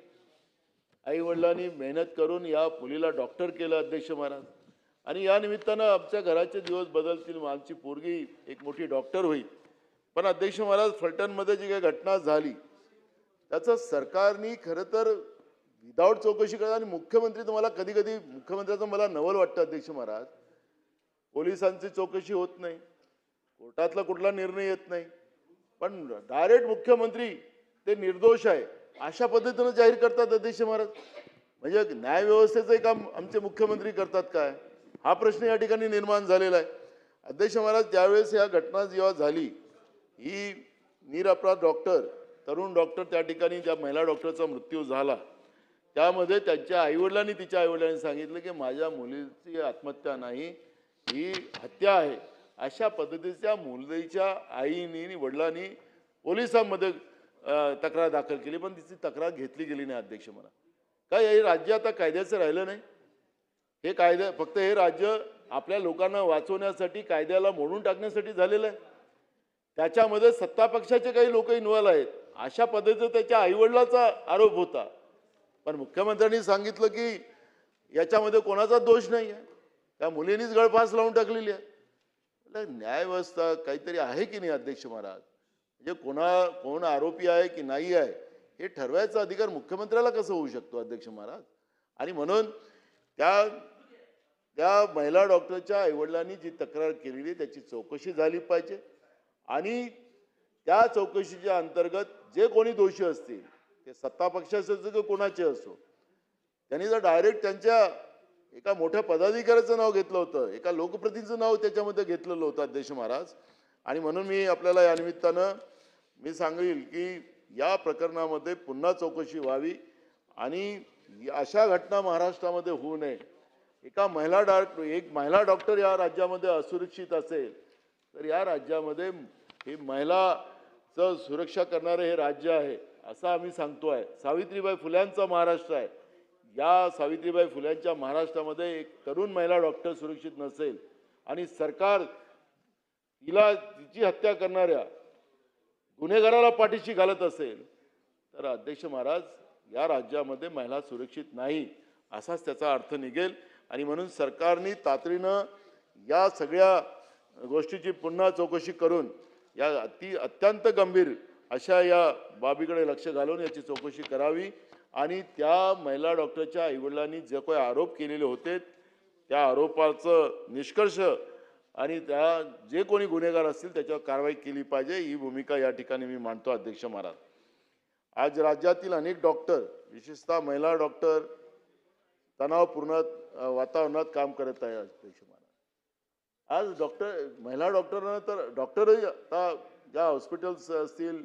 आई वडिलांनी मेहनत करून या मुलीला डॉक्टर केलं. अध्यक्ष महाराज, आणि या निमित्तानं आमच्या घराचे दिवस बदलतील, आमची पोरगी एक मोठी डॉक्टर होईल. पण अध्यक्ष महाराज, फलटणमध्ये जी काही घटना झाली त्याचं सरकारने खरं तर विदाऊट चौकशी करा. आणि मुख्यमंत्री, तुम्हाला कधी कधी मुख्यमंत्र्याचं मला नवल वाटतं अध्यक्ष महाराज, पोलिसांची चौकशी होत नाही, कोर्टातला कुठला निर्णय येत नाही, पण डायरेक्ट मुख्यमंत्री ते निर्दोष आहे अशा पद्धतीनं जाहीर करतात. अध्यक्ष महाराज, म्हणजे न्यायव्यवस्थेचं काम आमचे मुख्यमंत्री करतात काय, हा प्रश्न या ठिकाणी निर्माण झालेला आहे. अध्यक्ष महाराज, त्यावेळेस या घटना जेव्हा झाली, ही निरपराध डॉक्टर, तरुण डॉक्टर, त्या ठिकाणी ज्या महिला डॉक्टरचा मृत्यू झाला त्यामध्ये त्यांच्या आईवडिलांनी, तिच्या आईवडिलांनी सांगितलं की माझ्या मुलीची आत्महत्या नाही, ही हत्या आहे. अशा पद्धतीच्या मुलीच्या आईनी वडिलांनी पोलिसांमध्ये तक्रार दाखल केली, पण तिची तक्रार घेतली गेली नाही अध्यक्ष मला. काय हे राज्य आता कायद्याचं राहिलं नाही. हे कायदा फक्त हे राज्य आपल्या लोकांना वाचवण्यासाठी, कायद्याला मोडून टाकण्यासाठी झालेलं आहे. त्याच्यामध्ये सत्ता पक्षाचे काही लोक इन्व्हॉल्व आहेत, अशा पद्धतीचा त्याच्या आईवडिलाचा आरोप होता. पण मुख्यमंत्र्यांनी सांगितलं की याच्यामध्ये कोणाचा दोष नाही आहे, त्या मुलींनीच गळफास लावून टाकलेली आहे. न्यायव्यवस्था काहीतरी आहे की नाही अध्यक्ष महाराज? म्हणजे कोण आरोपी आहे की नाही आहे हे ठरवायचा अधिकार मुख्यमंत्र्याला कसं होऊ शकतो अध्यक्ष महाराज? आणि म्हणून त्या महिला डॉक्टरच्या आईवडिलांनी जी तक्रार केलेली त्याची चौकशी झाली पाहिजे आणि त्या चौकशीच्या अंतर्गत जे कोणी दोषी असतील, ते सत्ता पक्षाचे असो किंवा कोणाचे असो, त्यांनी जर डायरेक्ट त्यांच्या एका मोठ्या पदाधिकाऱ्याचं नाव घेतलं होतं, एका लोकप्रतिनिधीचं नाव त्याच्यामध्ये घेतलेलं होतं अध्यक्ष महाराज. आणि म्हणून मी आपल्याला या निमित्तानं मी सांगेल की या प्रकरणामध्ये पुन्हा चौकशी व्हावी आणि अशा घटना महाराष्ट्रामध्ये होऊ नये. एक महिला डॉक्टर या राज्यामध्ये असुरक्षित असेल तर या राज्यामध्ये हे महिलाचं सुरक्षा करणारे हे राज्य आहे असं आम्ही सांगतो आहे. सावित्रीबाई फुल्यांचा महाराष्ट्र आहे. या सावित्रीबाई फुल्यांच्या महाराष्ट्रामध्ये एक तरुण महिला डॉक्टर सुरक्षित नसेल आणि सरकार तिची हत्या करणाऱ्या गुन्हेगाराला पाठीशी घालत असेल तर अध्यक्ष महाराज या राज्यामध्ये महिला सुरक्षित नाही असाच त्याचा अर्थ निघेल. आणि म्हणून सरकारने तातडीनं या सगळ्या गोष्टीची पुन्हा चौकशी करून या अत्यंत गंभीर अशा या बाबीकडे लक्ष घालून याची चौकशी करावी आणि त्या महिला डॉक्टरच्या आईवडिलांनी जे काही आरोप केलेले होते त्या आरोपाचं निष्कर्ष आणि त्या जे कोणी गुन्हेगार असतील त्याच्यावर कारवाई केली पाहिजे, ही भूमिका या ठिकाणी मी मांडतो अध्यक्ष महाराज. आज राज्यातील अनेक डॉक्टर, विशेषतः महिला डॉक्टर तणावपूर्ण वातावरणात काम करत आहे अध्यक्ष महाराज. आज महिला डॉक्टरांना तर डॉक्टरही आता ज्या हॉस्पिटल्स असतील,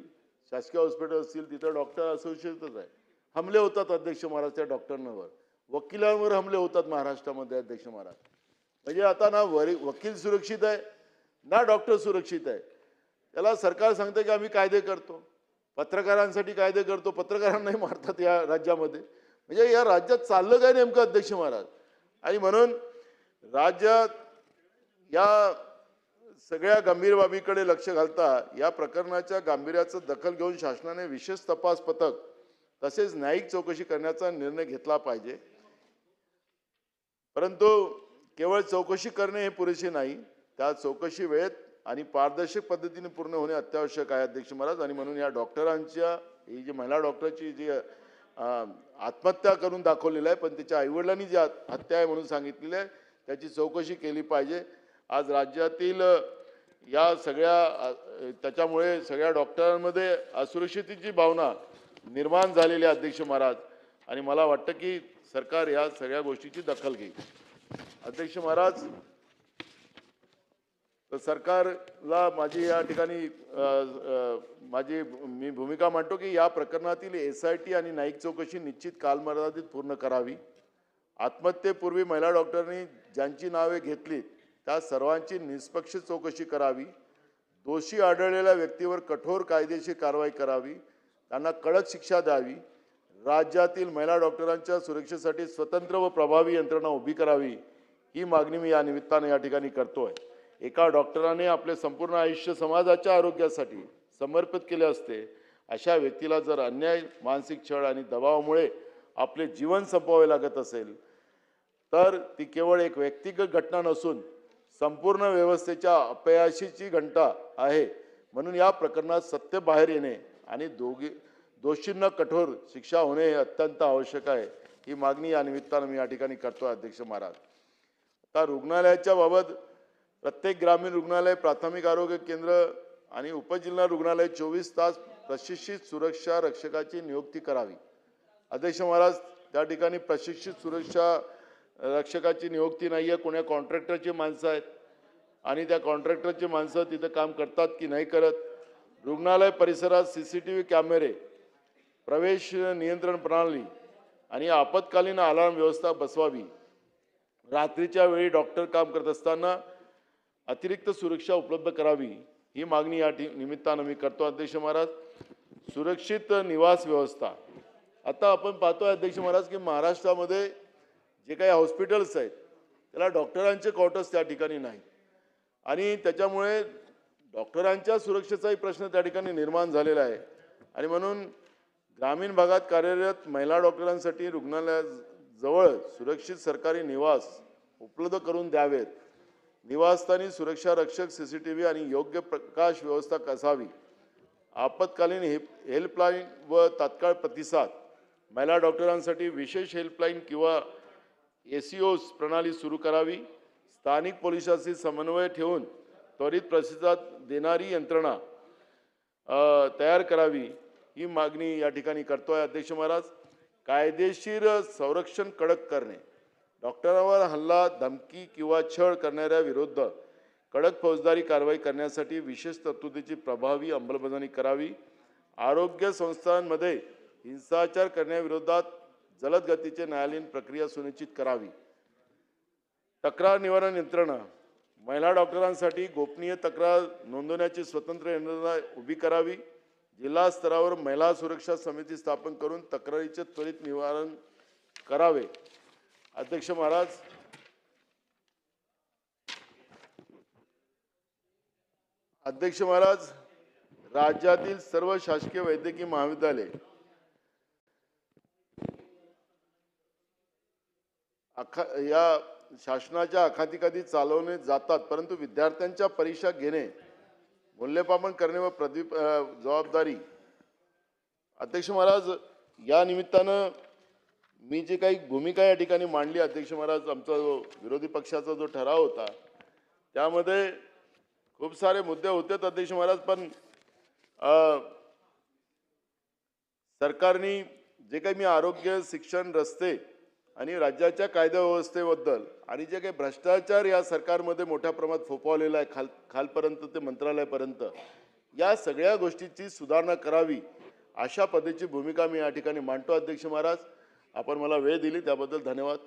शासकीय हॉस्पिटल असतील, तिथं डॉक्टर असोसिएशनच आहे. हमले होतात अध्यक्ष महाराज त्या डॉक्टरांवर, वकिलांवर हमले होतात महाराष्ट्रामध्ये अध्यक्ष महाराज. म्हणजे आता ना वकील सुरक्षित आहे ना डॉक्टर सुरक्षित आहे. त्याला सरकार सांगते की आम्ही कायदे करतो, पत्रकारांसाठी कायदे करतो, पत्रकारांनाही मारतात या राज्यामध्ये. म्हणजे या राज्यात चाललं काय नेमकं अध्यक्ष महाराज? आणि म्हणून राज्यात या सगळ्या गंभीर बाबीकडे लक्ष घालता या प्रकरणाच्या गांभीर्याचं दखल घेऊन शासनाने विशेष तपास पथक तसेच न्यायिक चौकशी करण्याचा निर्णय घेतला पाहिजे. परंतु केवळ चौकशी करणे हे पुरेसे नाही, त्या चौकशी वेळेत आणि पारदर्शक पद्धतीने पूर्ण होणे अत्यावश्यक आहे अध्यक्ष महाराज. आणि म्हणून या डॉक्टरांच्या ही जी महिला डॉक्टरची जी आत्महत्या करून दाखवलेलं आहे पण त्याच्या आईवडिलांनी जी हत्या आहे म्हणून सांगितलेली आहे त्याची चौकशी केली पाहिजे. आज राज्यातील या सगळ्या त्याच्यामुळे सगळ्या डॉक्टरांमध्ये असुरक्षिततेची भावना निर्माण झालेली आहे अध्यक्ष महाराज. आणि मला वाटतं की सरकार या सगळ्या गोष्टीची दखल घेईल अध्यक्ष महाराज. तर सरकारला माझी या ठिकाणी मी भूमिका मांडतो की या प्रकरणातील SIT आणि न्यायिक चौकशी निश्चित कालमर्यादित पूर्ण करावी. आत्महत्येपूर्वी महिला डॉक्टरांनी ज्यांची नावे घेतली त्या सर्वांची निष्पक्ष चौकशी करावी. दोषी आढळलेल्या व्यक्तीवर कठोर कायदेशीर कारवाई करावी, त्यांना कडक शिक्षा द्यावी. राज्यातील महिला डॉक्टरांच्या सुरक्षेसाठी स्वतंत्र व प्रभावी यंत्रणा उभी करावी, ही मागणी मी या निमित्ताने या ठिकाणी करतोय. एका डॉक्टराने आपले संपूर्ण आयुष्य समाजाच्या आरोग्यासाठी समर्पित केले असते. अशा व्यक्तीला जर अन्याय, मानसिक छळ आणि दबावामुळे आपले जीवन संपवावे लागत असेल तर ती केवळ एक व्यक्तिगत घटना नसून संपूर्ण व्यवस्थेच्या अपयशाची घंटा आहे. म्हणून या प्रकरणात सत्य बाहेर येणे आणि दोषींना कठोर शिक्षा होणे हे अत्यंत आवश्यक आहे, ही मागणी या निमित्तानं मी या ठिकाणी करतो अध्यक्ष महाराज. आता रुग्णालयाच्या बाबत प्रत्येक ग्रामीण रुग्णालय, प्राथमिक आरोग्य केंद्र आणि उपजिल्हा रुग्णालय 24 तास प्रशिक्षित सुरक्षा रक्षकाची नियुक्ती करावी. अध्यक्ष महाराज, त्या ठिकाणी प्रशिक्षित सुरक्षा रक्षकाची नियुक्ती नाही आहे, कोण्या कॉन्ट्रॅक्टरची माणसं आहेत आणि त्या कॉन्ट्रॅक्टरची माणसं तिथं काम करतात की नाही करत. रुग्णालय परिसरात CCTV कॅमेरे, प्रवेश नियंत्रण प्रणाली आणि आपत्कालीन अलार्म व्यवस्था बसवावी. रात्रीच्या वेळी डॉक्टर काम करत असताना अतिरिक्त सुरक्षा उपलब्ध करावी, ही मागणी या निमित्तानं मी करतो अध्यक्ष महाराज. सुरक्षित निवास व्यवस्था. आता आपण पाहतोय अध्यक्ष महाराज की महाराष्ट्रामध्ये जे काही हॉस्पिटल्स आहेत त्याला डॉक्टरांचे क्वार्टर्स त्या ठिकाणी नाही आणि त्याच्यामुळे डॉक्टरांच्या सुरक्षेचाही प्रश्न त्या ठिकाणी निर्माण झालेला आहे. आणि म्हणून ग्रामीण भागात कार्यरत महिला डॉक्टरांसाठी रुग्णालयाजवळ सुरक्षित सरकारी निवास उपलब्ध करून द्यावेत. निवासस्थानी सुरक्षा रक्षक, CCTV आणि योग्य प्रकाश व्यवस्था असावी. आपत्कालीन हेल्पलाईन व तात्काळ प्रतिसाद. महिला डॉक्टरांसाठी विशेष हेल्पलाईन किंवा ACOs प्रणाली सुरू करावी. स्थानिक पोलिसांशी समन्वय ठेवून त्वरित प्रतिसाद देणारी यंत्रणा तयार करावी, ही मागणी या ठिकाणी करतोय अध्यक्ष महाराज. कायदेशीर संरक्षण कडक करणे. डॉक्टरांवर हल्ला, धमकी किंवा छळ करणाऱ्या विरुद्ध कडक फौजदारी कारवाई करण्यासाठी विशेष तरतुदीची प्रभावी अंमलबजावणी करावी. आरोग्य संस्थांमध्ये हिंसाचार करण्याविरोधात जलद गतीचे न्यायालयीन प्रक्रिया सुनिश्चित करावी. तक्रार निवारण यंत्रणा. महिला डॉक्टरांसाठी गोपनीय तक्रार नोंदवण्याची स्वतंत्र यंत्रणा उभी करावी. जिल्हा स्तरावर महिला सुरक्षा समिती स्थापन करून तक्रारीचे त्वरित निवारण करावे. अध्यक्ष महाराज, राज्यातील सर्व शासकीय वैद्यकीय महाविद्यालय या शासनाच्या अखत्यारीखाली चालवले जातात, परंतु विद्यार्थ्यांच्या परीक्षा घेणे, मूल्यमापन करणे व जबाबदारी. अध्यक्ष महाराज, या निमित्तानं मी जे काही भूमिका या ठिकाणी मांडली अध्यक्ष महाराज, आमचा जो विरोधी पक्षाचा जो ठराव होता त्यामध्ये खूप सारे मुद्दे होते अध्यक्ष महाराज, पण सरकारने जे काही मी आरोग्य, शिक्षण, रस्ते आणि राज्याच्या कायदा व्यवस्थेबद्दल आणि जे काही भ्रष्टाचार या सरकारमध्ये मोठ्या प्रमाणात फोफावलेला आहे खालपर्यंत ते मंत्रालयापर्यंत, या सगळ्या गोष्टीची सुधारणा करावी अशा पद्धतीची भूमिका मी या ठिकाणी मांडतो. अध्यक्ष महाराज, आपण मला वेळ दिली त्याबद्दल धन्यवाद.